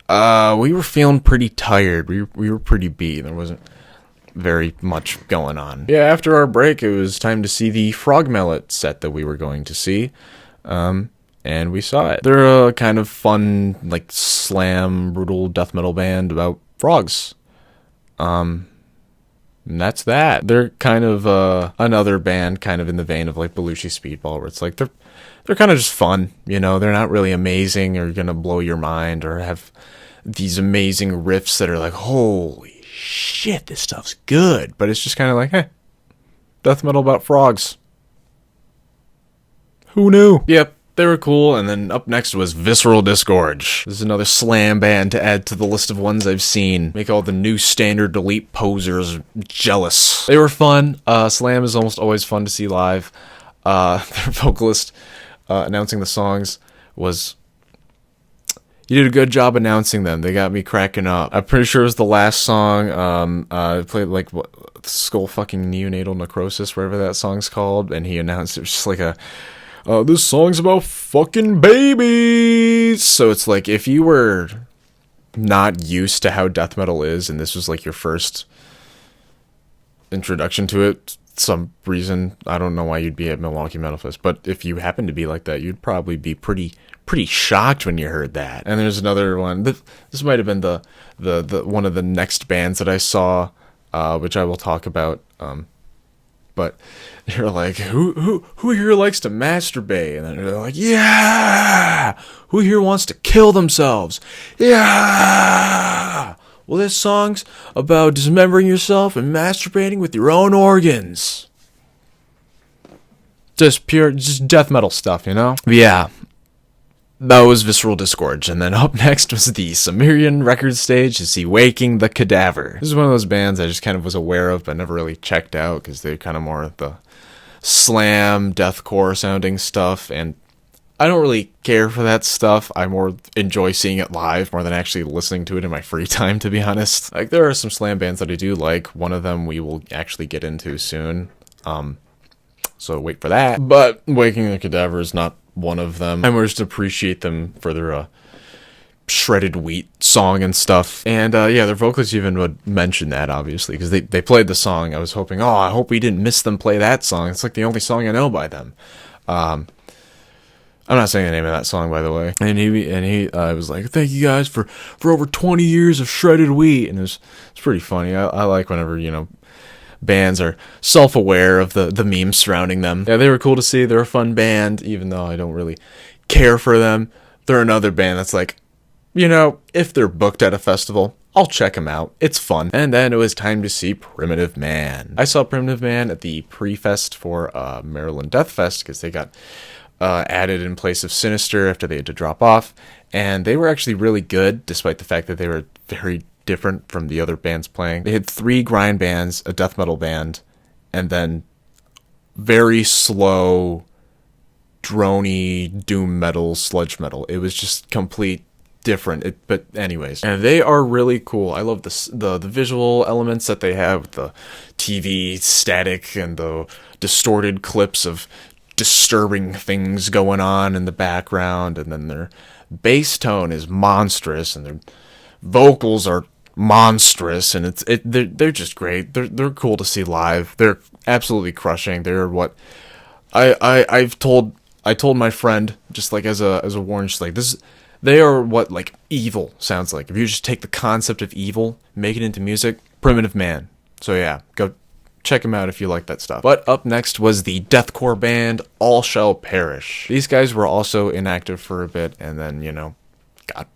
we were feeling pretty tired. We were pretty beat. There wasn't very much going on. Yeah, after our break, it was time to see the Frog Mallet set that we were going to see. And we saw it. They're a kind of fun, slam, brutal death metal band about frogs. And that's that. They're kind of another band kind of in the vein of Belushi, Speedball, where it's they're kind of just fun, They're not really amazing or gonna blow your mind or have these amazing riffs that are holy shit, this stuff's good. But it's just kind of hey, death metal about frogs. Who knew? Yep, they were cool. And then up next was Visceral Disgorge. This is another slam band to add to the list of ones I've seen. Make all the new standard elite posers jealous. They were fun. Slam is almost always fun to see live. Their vocalist announcing the songs was You did a good job announcing them. They got me cracking up. I'm pretty sure it was the last song. It played like what, Skull fucking Neonatal Necrosis, whatever that song's called, and he announced it was just like this song's about fucking babies. So it's like if you were not used to how death metal is, and this was like your first introduction to it, some reason, I don't know why you'd be at Milwaukee Metalfest, but if you happen to be like that, you'd probably be pretty shocked when you heard that. And there's another one. This might have been the one of the next bands that I saw, which I will talk about. But you're like, who here likes to masturbate? And then they're like, yeah. Who here wants to kill themselves? Yeah. Well, this song's about dismembering yourself and masturbating with your own organs. Just death metal stuff, you know? Yeah. That was Visceral Disgorge. And then up next was the Sumerian record stage to see Waking the Cadaver. This is one of those bands I just kind of was aware of but never really checked out because they're kind of more the slam, deathcore sounding stuff, and I don't really care for that stuff. I more enjoy seeing it live more than actually listening to it in my free time, to be honest. Like, there are some slam bands that I do like. One of them we will actually get into soon. So wait for that. But Waking the Cadaver is not one of them. I more just appreciate them for their shredded wheat song and stuff. And yeah, their vocalist even would mention that, obviously, because they played the song. I was hoping, I hope we didn't miss them play that song. It's like the only song I know by them. I'm not saying the name of that song, by the way. And he was like, thank you guys for over 20 years of shredded wheat. And it's pretty funny. I like whenever, bands are self-aware of the memes surrounding them. Yeah, they were cool to see. They're a fun band, even though I don't really care for them. They're another band that's like, if they're booked at a festival, I'll check them out. It's fun. And then it was time to see Primitive Man. I saw Primitive Man at the pre-fest for Maryland Death Fest because they got added in place of Sinister after they had to drop off, and they were actually really good despite the fact that they were very different from the other bands playing. They had 3 grind bands, a death metal band, and then very slow droney doom metal, sludge metal. It was just complete different. But anyways, and they are really cool. I love the visual elements that they have with the TV static and the distorted clips of disturbing things going on in the background, and then their bass tone is monstrous and their vocals are monstrous, and they're just great. They're cool to see live. They're absolutely crushing. They're what I told my friend, just like as a warning, just like this, they are what like evil sounds like. If you just take the concept of evil, make it into music, Primitive Man. So yeah, go check them out if you like that stuff. But up next was the deathcore band All Shall Perish. These guys were also inactive for a bit, and then got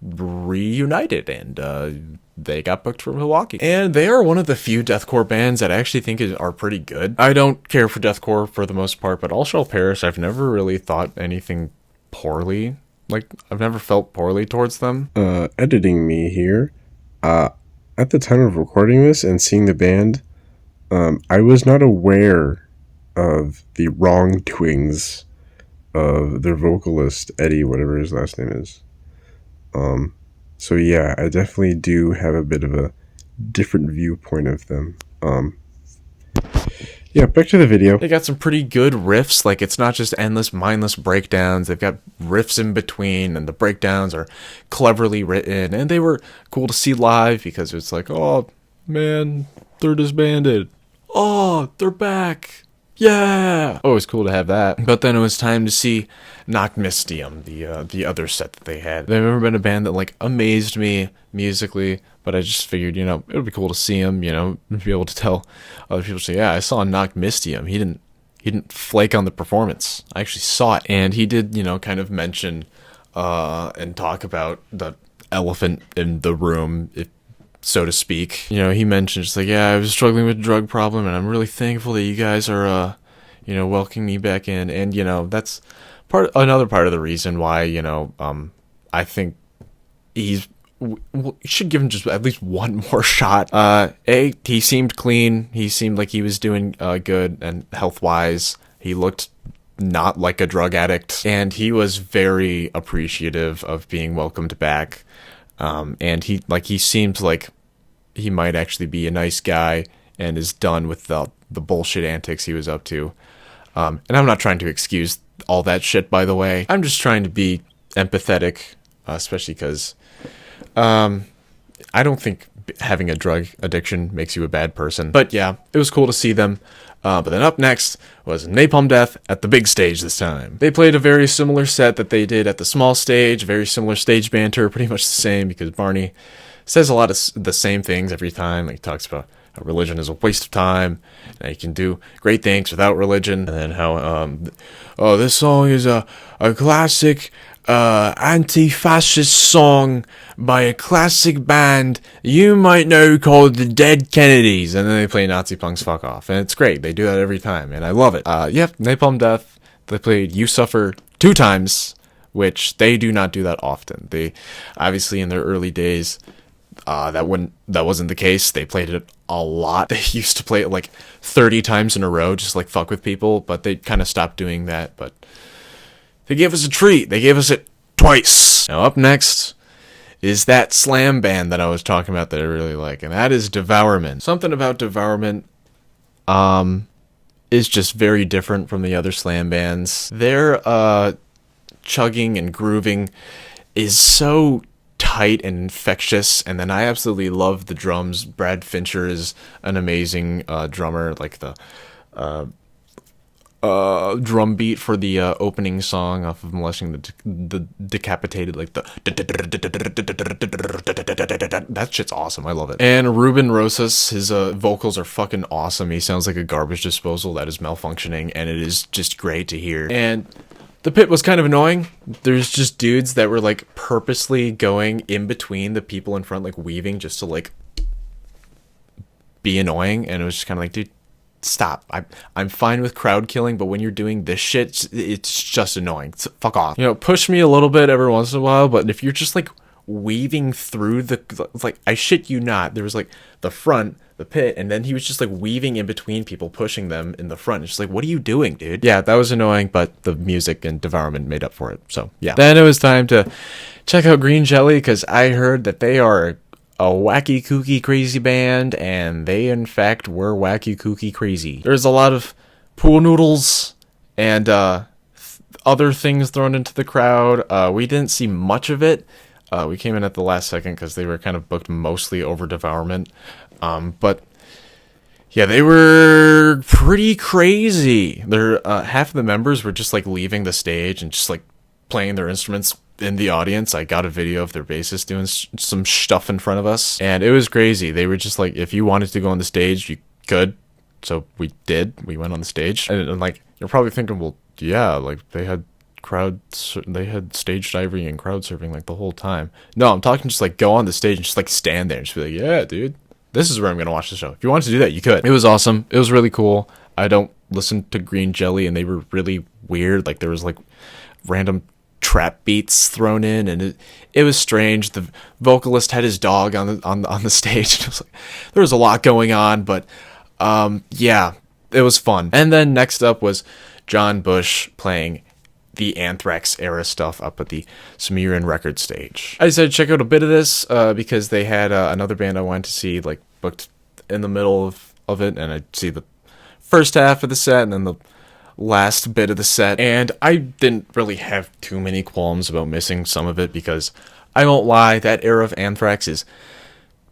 reunited, and they got booked for Milwaukee. And they are one of the few deathcore bands that I actually think are pretty good. I don't care for deathcore for the most part, but All Shall Perish, I've never really thought anything poorly. Like, I've never felt poorly towards them. Editing me here. At the time of recording this and seeing the band, I was not aware of the wrongdoings of their vocalist, Eddie, whatever his last name is. So yeah, I definitely do have a bit of a different viewpoint of them. Yeah, back to the video. They got some pretty good riffs. Like, it's not just endless, mindless breakdowns. They've got riffs in between, and the breakdowns are cleverly written. And they were cool to see live because it's like, oh, man, they're disbanded. Oh, they're back. Yeah! Always cool to have that. But then it was time to see Knockmistium, the other set that they had. They've never been a band that, like, amazed me musically, but I just figured, it would be cool to see them, be able to tell other people, say, yeah, I saw Knockmistium. He didn't flake on the performance. I actually saw it. And he did, kind of mention and talk about the elephant in the room, so to speak. He mentioned just like, yeah, I was struggling with a drug problem, and I'm really thankful that you guys are, welcoming me back in. And, that's another part of the reason why, I think we should give him just at least one more shot. He seemed clean. He seemed like he was doing good, and health-wise, he looked not like a drug addict, and he was very appreciative of being welcomed back. And he seemed like he might actually be a nice guy and is done with the bullshit antics he was up to. And I'm not trying to excuse all that shit, by the way. I'm just trying to be empathetic, especially because I don't think having a drug addiction makes you a bad person. But yeah, it was cool to see them. But then up next was Napalm Death at the big stage this time. They played a very similar set that they did at the small stage, very similar stage banter, pretty much the same, because Barney says a lot of the same things every time. Like, he talks about how religion is a waste of time, and you can do great things without religion, and then how, this song is a classic anti-fascist song by a classic band you might know called the Dead Kennedys, and then they play Nazi Punks Fuck Off, and it's great. They do that every time, and I love it. Napalm Death, they played You Suffer 2 times, which they do not do that often. They, obviously in their early days, that wasn't the case. They played it a lot. They used to play it like 30 times in a row, just like fuck with people, but they kind of stopped doing that. But they gave us a treat. They gave us it twice. Now up next is that slam band that I was talking about that I really like, and that is Devourment. Something about Devourment is just very different from the other slam bands. Their chugging and grooving is so tight and infectious, and then I absolutely love the drums. Brad Fincher is an amazing drummer. Like the drum beat for the opening song off of Molesting the Decapitated, like the that shit's awesome. I love it. And Ruben Rosas, his vocals are fucking awesome. He sounds like a garbage disposal that is malfunctioning, and it is just great to hear. And the pit was kind of annoying. There's just dudes that were like purposely going in between the people in front, like weaving just to like be annoying, and it was just kind of like, dude, stop. I'm fine with crowd killing, but when you're doing this shit, it's just annoying. So fuck off. Push me a little bit every once in a while, but if you're just like weaving through like, I shit you not, there was like the front, the pit, and then he was just like weaving in between people, pushing them in the front. It's just like, what are you doing, dude? Yeah, that was annoying, but the music and Devourment made up for it. So yeah. Then it was time to check out Green Jelly, because I heard that they are a wacky, kooky, crazy band, and they in fact were wacky, kooky, crazy. There's a lot of pool noodles and other things thrown into the crowd. We didn't see much of it. We came in at the last second because they were kind of booked mostly over Devourment. But yeah, they were pretty crazy. They're half of the members were just like leaving the stage and just like playing their instruments in the audience. I got a video of their bassist doing some stuff in front of us, and it was crazy. They were just like, if you wanted to go on the stage, you could. So we did. We went on the stage, and like, you're probably thinking, well, yeah, like they had stage diving and crowd surfing like the whole time. No, I'm talking just like go on the stage and just like stand there and just be like, yeah, dude, this is where I'm gonna watch the show. If you wanted to do that, you could. It was awesome. It was really cool. I don't listen to Green Jelly, and they were really weird. Like, there was like random trap beats thrown in, and it was strange. The vocalist had his dog on the stage. It was like, there was a lot going on, but yeah, it was fun. And then next up was John Bush playing the Anthrax era stuff up at the Sumerian record stage. I decided to check out a bit of this because they had another band I wanted to see like booked in the middle of it, and I'd see the first half of the set and then the last bit of the set, and I didn't really have too many qualms about missing some of it, because I won't lie, that era of Anthrax is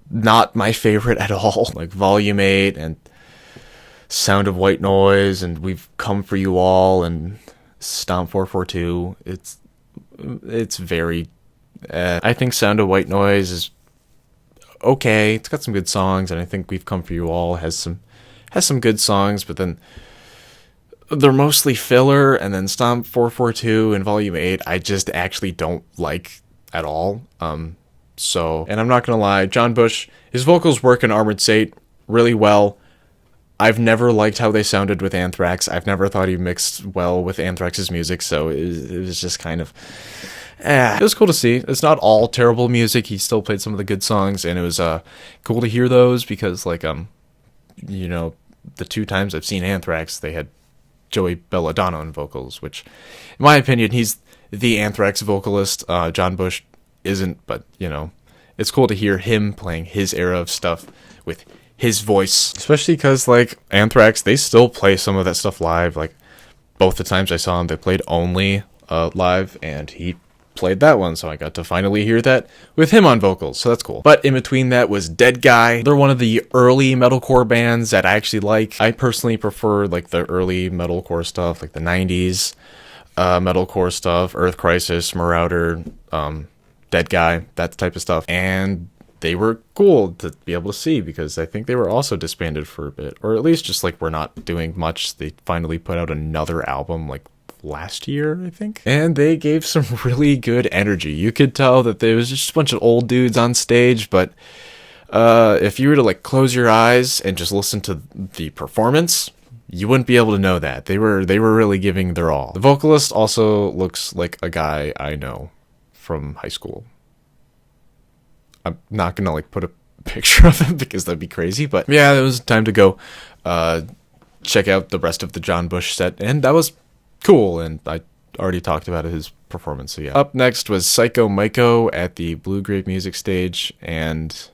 not my favorite at all. Like Volume 8 and Sound of White Noise and We've Come For You All and Stomp 442, it's very I think Sound of White Noise is okay. It's got some good songs, and I think We've Come For You All has some good songs, but then they're mostly filler. And then Stomp 442 and Volume 8 I just actually don't like at all. So, and I'm not gonna lie, John Bush, his vocals work in Armored Saint really well. I've never liked how they sounded with Anthrax. I've never thought he mixed well with Anthrax's music, so it was just kind of... It was cool to see. It's not all terrible music. He still played some of the good songs, and it was cool to hear those, because, like, the 2 times I've seen Anthrax, they had Joey Belladonna on vocals, which, in my opinion, he's the Anthrax vocalist. John Bush isn't, but, you know, it's cool to hear him playing his era of stuff with his voice. Especially because, like, Anthrax, they still play some of that stuff live. Like, both the times I saw him, they played Only live, and he played that one, so I got to finally hear that with him on vocals, so that's cool. But in between that was Dead Guy. They're one of the early metalcore bands that I actually like. I personally prefer, like, the early metalcore stuff, like the 90s metalcore stuff, Earth Crisis, Marauder, Dead Guy, that type of stuff. And they were cool to be able to see, because I think they were also disbanded for a bit, or at least just, like, we're not doing much. They finally put out another album, like, last year, I think, and they gave some really good energy. You could tell that there was just a bunch of old dudes on stage, but if you were to, like, close your eyes and just listen to the performance, you wouldn't be able to know that. They were really giving their all. The vocalist also looks like a guy I know from high school. I'm not gonna, like, put a picture of him because that'd be crazy, but yeah, it was time to go check out the rest of the John Bush set, and that was cool, and I already talked about his performance, so yeah. Up next was Psycho Maiko at the Blue Grape Music Stage, and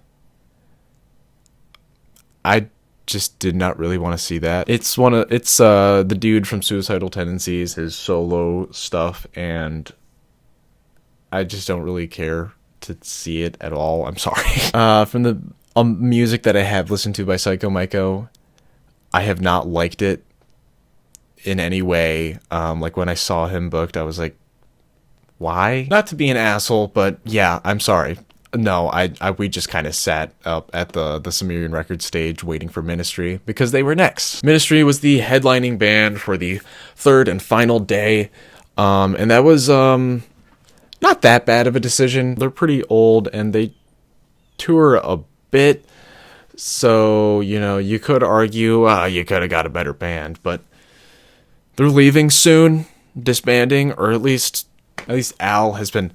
I just did not really want to see that. It's the dude from Suicidal Tendencies, his solo stuff, and I just don't really care to see it at all. I'm sorry. From the music that I have listened to by Psycho Maiko, I have not liked it in any way. Like, when I saw him booked, I was like, why? Not to be an asshole, but yeah, I'm sorry. No, we just kind of sat up at the Sumerian Records stage waiting for Ministry, because they were next. Ministry was the headlining band for the third and final day, and that was not that bad of a decision. They're pretty old, and they tour a bit, so, you know, you could argue you could have got a better band, but they're leaving soon, disbanding, or at least Al has been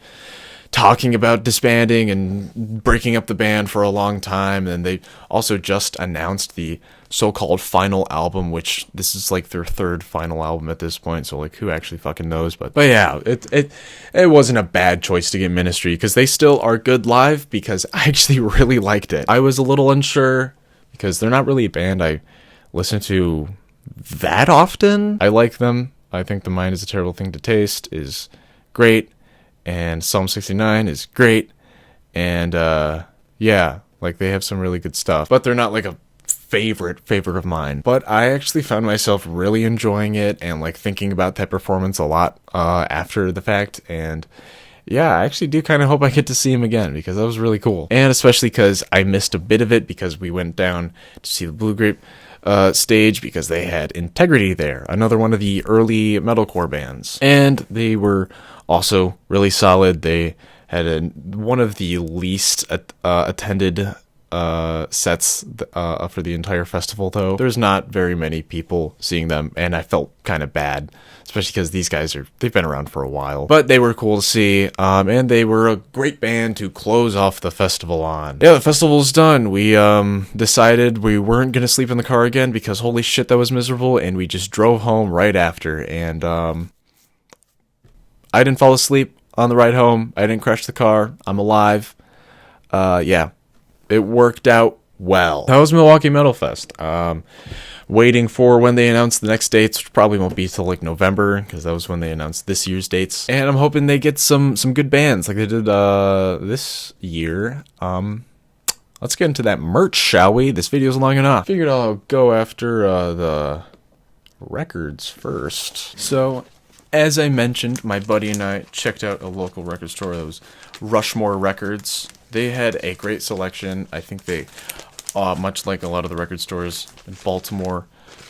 talking about disbanding and breaking up the band for a long time. And they also just announced the so-called final album, which this is like their third final album at this point, so, like, who actually fucking knows? But yeah, it wasn't a bad choice to get Ministry, because they still are good live, because I actually really liked it. I was a little unsure, because they're not really a band I listen to that often. I like them. I think The Mind is a Terrible Thing to Taste is great, and Psalm 69 is great, and yeah, like, they have some really good stuff, but they're not like a favorite of mine. But I actually found myself really enjoying it, and, like, thinking about that performance a lot after the fact, and yeah, I actually do kind of hope I get to see him again, because that was really cool. And especially because I missed a bit of it, because we went down to see the Blue Grape stage, because they had Integrity there, another one of the early metalcore bands, and they were also really solid. They had one of the least attended sets for the entire festival, though. There's not very many people seeing them, and I felt kind of bad, especially because these guys they've been around for a while, but they were cool to see, and they were a great band to close off the festival on. Yeah, the festival's done. We decided we weren't gonna sleep in the car again, because holy shit, that was miserable, and we just drove home right after, and I didn't fall asleep on the ride home. I didn't crash the car. I'm alive. Yeah, it worked out well. That was Milwaukee Metalfest. Waiting for when they announce the next dates, which probably won't be till, like, November, because that was when they announced this year's dates. And I'm hoping they get some good bands like they did this year. Let's get into that merch, shall we? This video's long enough. Figured I'll go after the records first. So, as I mentioned, my buddy and I checked out a local record store that was Rushmore Records. They had a great selection. I think they, much like a lot of the record stores in Baltimore,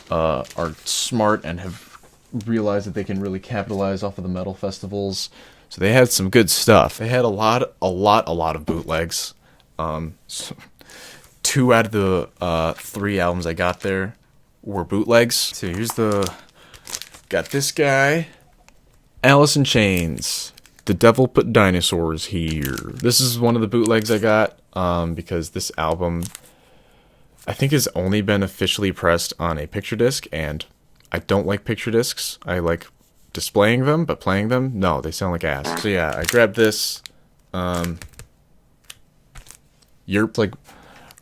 are smart and have realized that they can really capitalize off of the metal festivals. So they had some good stuff. They had a lot of bootlegs. So 2 out of the 3 albums I got there were bootlegs. So got this guy, Alice in Chains, The Devil Put Dinosaurs Here. This is one of the bootlegs I got, because this album, I think, has only been officially pressed on a picture disc, and I don't like picture discs. I like displaying them, but playing them, no, they sound like ass. So yeah, I grabbed this. Yerp, like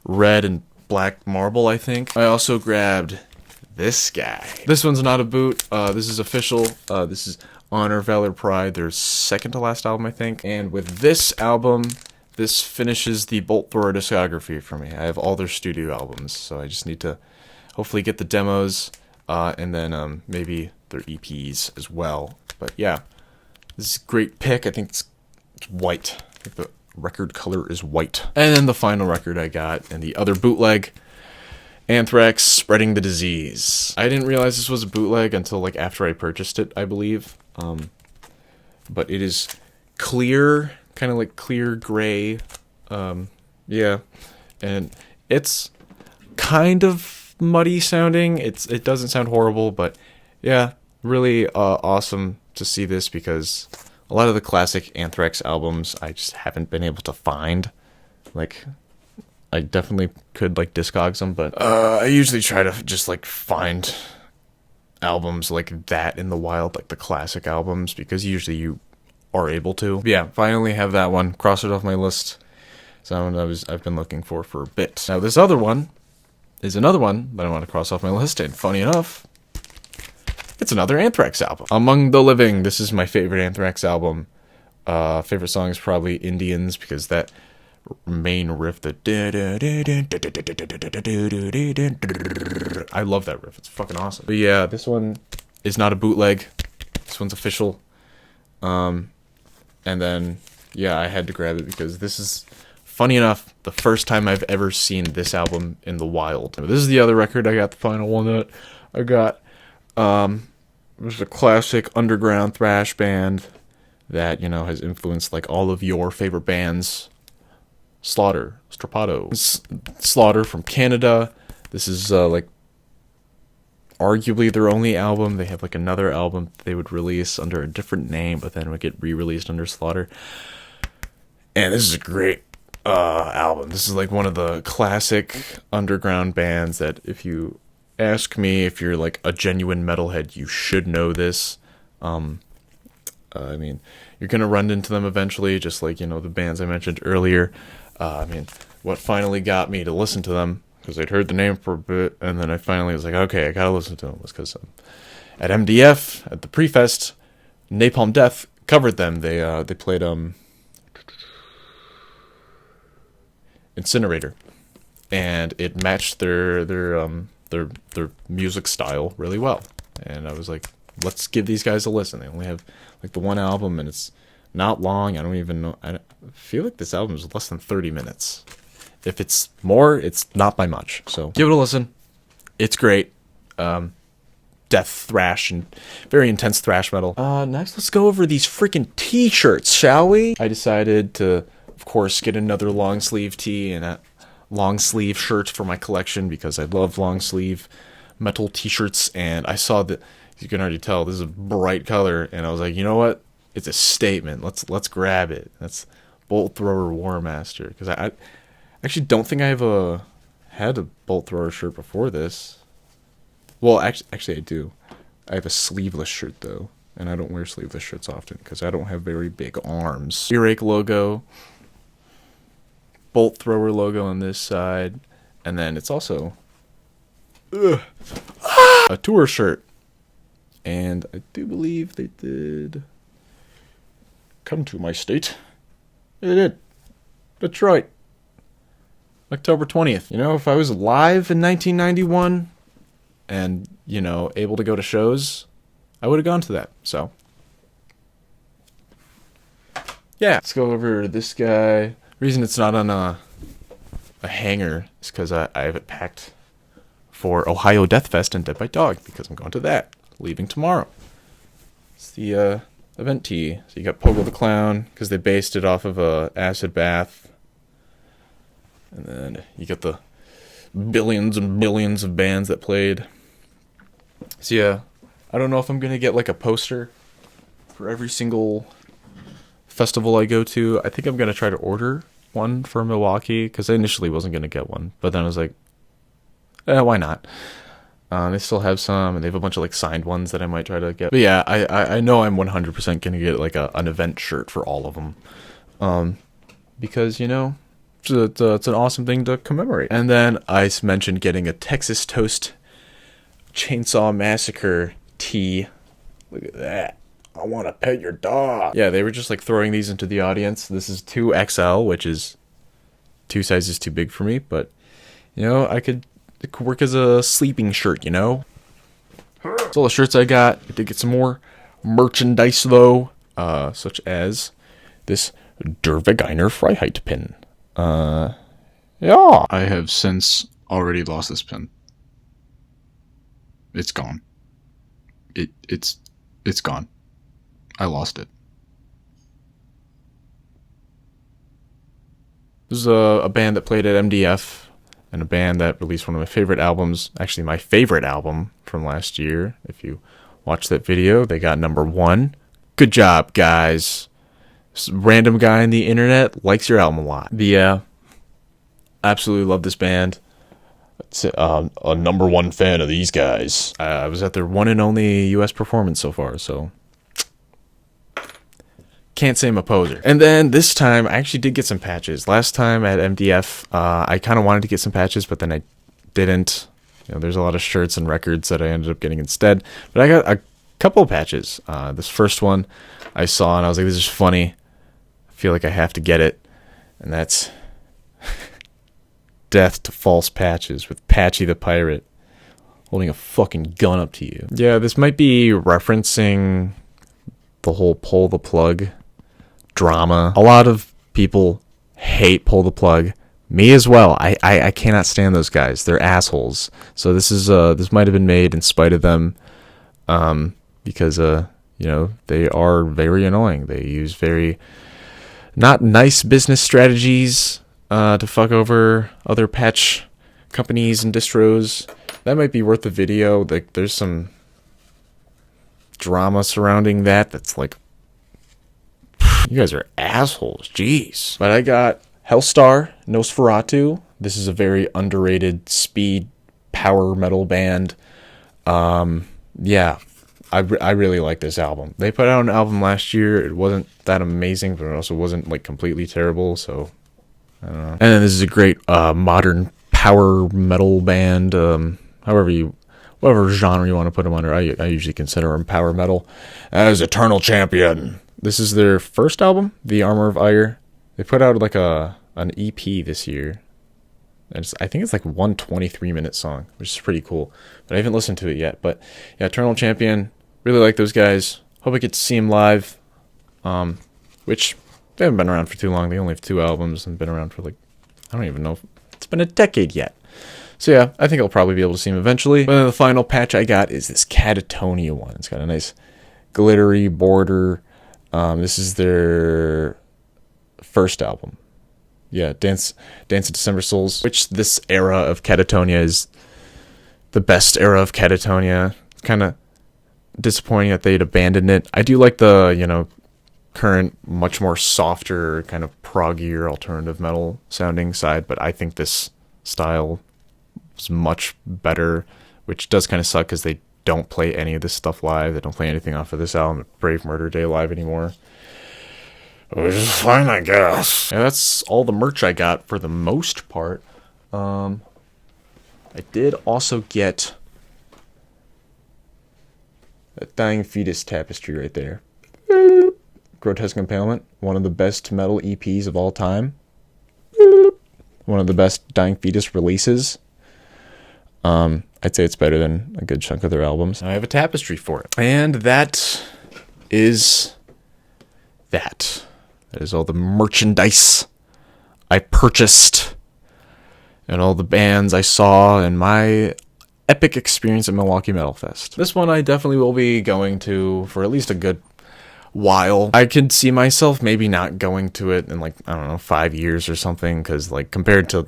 red and black marble, I think. I also grabbed this guy. This one's not a boot. This is official. This is Honor, Valor, Pride, their second to last album, I think. And with this album, this finishes the Bolt Thrower discography for me. I have all their studio albums, so I just need to hopefully get the demos, and then maybe their EPs as well. But yeah, this is a great pick. I think it's white. I think the record color is white. And then the final record I got, and the other bootleg, Anthrax, Spreading the Disease. I didn't realize this was a bootleg until like after I purchased it, I believe. But it is clear, kind of like clear gray. Yeah, and it's kind of muddy sounding. It doesn't sound horrible, but yeah, really awesome to see this, because a lot of the classic Anthrax albums I just haven't been able to find. Like, I definitely could like Discogs them, but I usually try to just like find albums like that in the wild, like the classic albums, because usually you are able to. But yeah, finally have that one. Cross it off my list. Someone I've been looking for a bit. Now this other one is another one that I want to cross off my list, and funny enough, it's another Anthrax album. Among the Living. This is my favorite Anthrax album. Favorite song is probably Indians, because that main riff, the I love that riff. It's fucking awesome. But yeah, this one is not a bootleg. This one's official. And then yeah, I had to grab it because this is, funny enough, the first time I've ever seen this album in the wild. This is the other record I got, the final one that I got. It was a classic underground thrash band that, you know, has influenced like all of your favorite bands. Slaughter, Strapato, Slaughter from Canada. This is like arguably their only album. They have like another album they would release under a different name, but then would get re-released under Slaughter. And this is a great album. This is like one of the classic underground bands that, if you ask me, if you're like a genuine metalhead, you should know this. I mean, you're gonna run into them eventually, just like, you know, the bands I mentioned earlier. I mean, what finally got me to listen to them, because I'd heard the name for a bit, and then I finally was like, okay, I gotta listen to them, was because at MDF, at the Pre-Fest, Napalm Death covered them. They played Incinerator, and it matched their music style really well. And I was like, let's give these guys a listen. They only have like the one album, and it's not long. I don't even know. I feel like this album is less than 30 minutes. If it's more, it's not by much. So give it a listen. It's great. Death thrash and very intense thrash metal. Next, let's go over these freaking t-shirts, shall we? I decided to, of course, get another long sleeve tee and a long sleeve shirt for my collection, because I love long sleeve metal t-shirts. And I saw that, you can already tell, this is a bright color, and I was like, you know what? It's a statement. Let's grab it. That's Bolt Thrower War Master, because I actually don't think I have had a Bolt Thrower shirt before this. Well, actually I do. I have a sleeveless shirt though, and I don't wear sleeveless shirts often because I don't have very big arms. Earache logo, Bolt Thrower logo on this side, and then it's also a tour shirt. And I do believe they did come to my state. They did. Detroit. October 20th. You know, if I was alive in 1991 and, you know, able to go to shows, I would have gone to that. So, yeah. Let's go over this guy. Reason it's not on a hanger is because I have it packed for Ohio Death Fest and Dead by Dog, because I'm going to that. Leaving tomorrow. It's the event tee. So you got Pogo the Clown, because they based it off of Acid Bath. And then you got the billions and billions of bands that played. So yeah, I don't know if I'm going to get like a poster for every single festival I go to. I think I'm going to try to order one for Milwaukee, because I initially wasn't going to get one. But then I was like, why not? They still have some, and they have a bunch of like signed ones that I might try to get. But yeah, I know I'm 100% gonna get like an event shirt for all of them, because it's an awesome thing to commemorate. And then I mentioned getting a Texas Toast Chainsaw Massacre tee. Look at that. I want to pet your dog. Yeah, they were just like throwing these into the audience. This is 2XL, which is 2 sizes too big for me, but it could work as a sleeping shirt, That's all the shirts I got. I did get some more merchandise though, such as this Der Vaginer Freiheit pin. Yeah. I have since already lost this pin. It's gone. It's gone. I lost it. This is a band that played at MDF, and a band that released one of my favorite albums, actually my favorite album from last year. If you watch that video, they got #1. Good job, guys. This random guy on the internet likes your album a lot. Yeah, absolutely love this band. It's a #1 fan of these guys. I was at their one and only U.S. performance so far, so can't say I'm a poser. And then this time, I actually did get some patches. Last time at MDF, I kind of wanted to get some patches, but then I didn't. There's a lot of shirts and records that I ended up getting instead. But I got a couple of patches. This first one I saw, and I was like, this is funny. I feel like I have to get it. And that's Death to False Patches with Patchy the Pirate holding a fucking gun up to you. Yeah, this might be referencing the whole pull the plug drama. A lot of people hate pull the plug. Me as well. I cannot stand those guys. They're assholes. So this might have been made in spite of them, because they are very annoying. They use very not nice business strategies to fuck over other patch companies and distros. That might be worth the video. Like, there's some drama surrounding that's like, you guys are assholes. Jeez. But I got Hellstar Nosferatu. This is a very underrated speed power metal band. Yeah, I really like this album. They put out an album last year. It wasn't that amazing, but it also wasn't like completely terrible. So I don't know. And then this is a great modern power metal band. Whatever genre you want to put them under. I usually consider them power metal. As Eternal Champion. This is their first album, The Armor of Ire. They put out like an EP this year. And I think it's like one 23-minute song, which is pretty cool. But I haven't listened to it yet. But yeah, Eternal Champion. Really like those guys. Hope I get to see them live. Which they haven't been around for too long. They only have 2 albums and been around for like, I don't even know if it's been a decade yet. So yeah, I think I'll probably be able to see them eventually. But then the final patch I got is this Catatonia one. It's got a nice glittery border. This is their first album. Yeah, Dance of December Souls, which this era of Catatonia is the best era of Catatonia. It's kind of disappointing that they'd abandoned it. I do like the, current, much more softer, kind of proggier alternative metal sounding side, but I think this style is much better, which does kind of suck because they don't play any of this stuff live. They don't play anything off of this album, Brave Murder Day, live anymore. Which is fine, I guess. Yeah, that's all the merch I got for the most part. I did also get that Dying Fetus tapestry right there. Grotesque Impalement, one of the best metal EPs of all time. One of the best Dying Fetus releases. I'd say it's better than a good chunk of their albums. I have a tapestry for it. And that is that. That is all the merchandise I purchased and all the bands I saw in my epic experience at Milwaukee Metalfest. This one I definitely will be going to for at least a good while. I could see myself maybe not going to it in 5 years or something, because compared to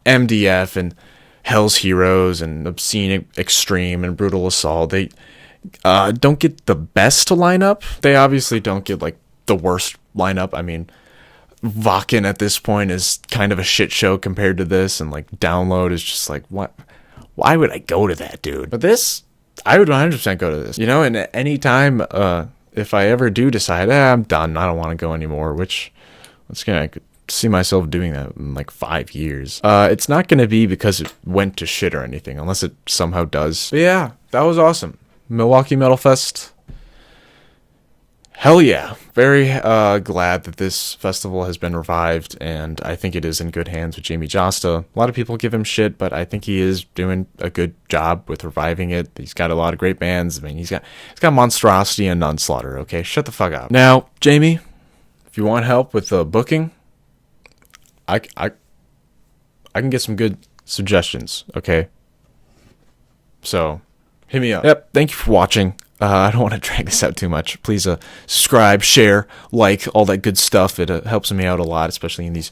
MDF and Hell's Heroes and Obscene Extreme and Brutal Assault, they don't get the best lineup. They obviously don't get the worst lineup. I mean, Wacken at this point is kind of a shit show compared to this, and Download is just what Why would I go to that, dude? But this, I would 100% go to this. You know, and at any time, if I ever do decide, I'm done, I don't want to go anymore, which, once again, I could see myself doing that in like 5 years. It's not going to be because it went to shit or anything, unless it somehow does. But yeah, that was awesome. Milwaukee Metalfest. Hell yeah. Very glad that this festival has been revived, and I think it is in good hands with Jamie Josta. A lot of people give him shit, but I think he is doing a good job with reviving it. He's got a lot of great bands. I mean, he's got Monstrosity and Nunslaughter, okay? Shut the fuck up. Now, Jamie, if you want help with the booking, I can get some good suggestions, okay? So, hit me up. Yep, thank you for watching. I don't want to drag this out too much. Please subscribe, share, like, all that good stuff. It helps me out a lot, especially in these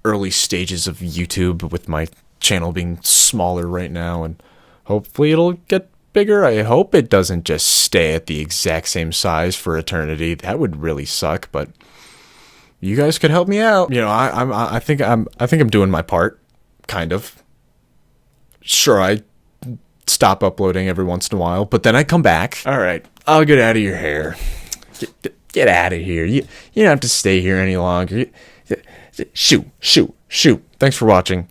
early stages of YouTube with my channel being smaller right now. And hopefully it'll get bigger. I hope it doesn't just stay at the exact same size for eternity. That would really suck, but you guys could help me out. You know, I think I'm doing my part, kind of. Sure, I stop uploading every once in a while, but then I come back. All right, I'll get out of your hair. Get out of here. You don't have to stay here any longer. Shoot. Thanks for watching.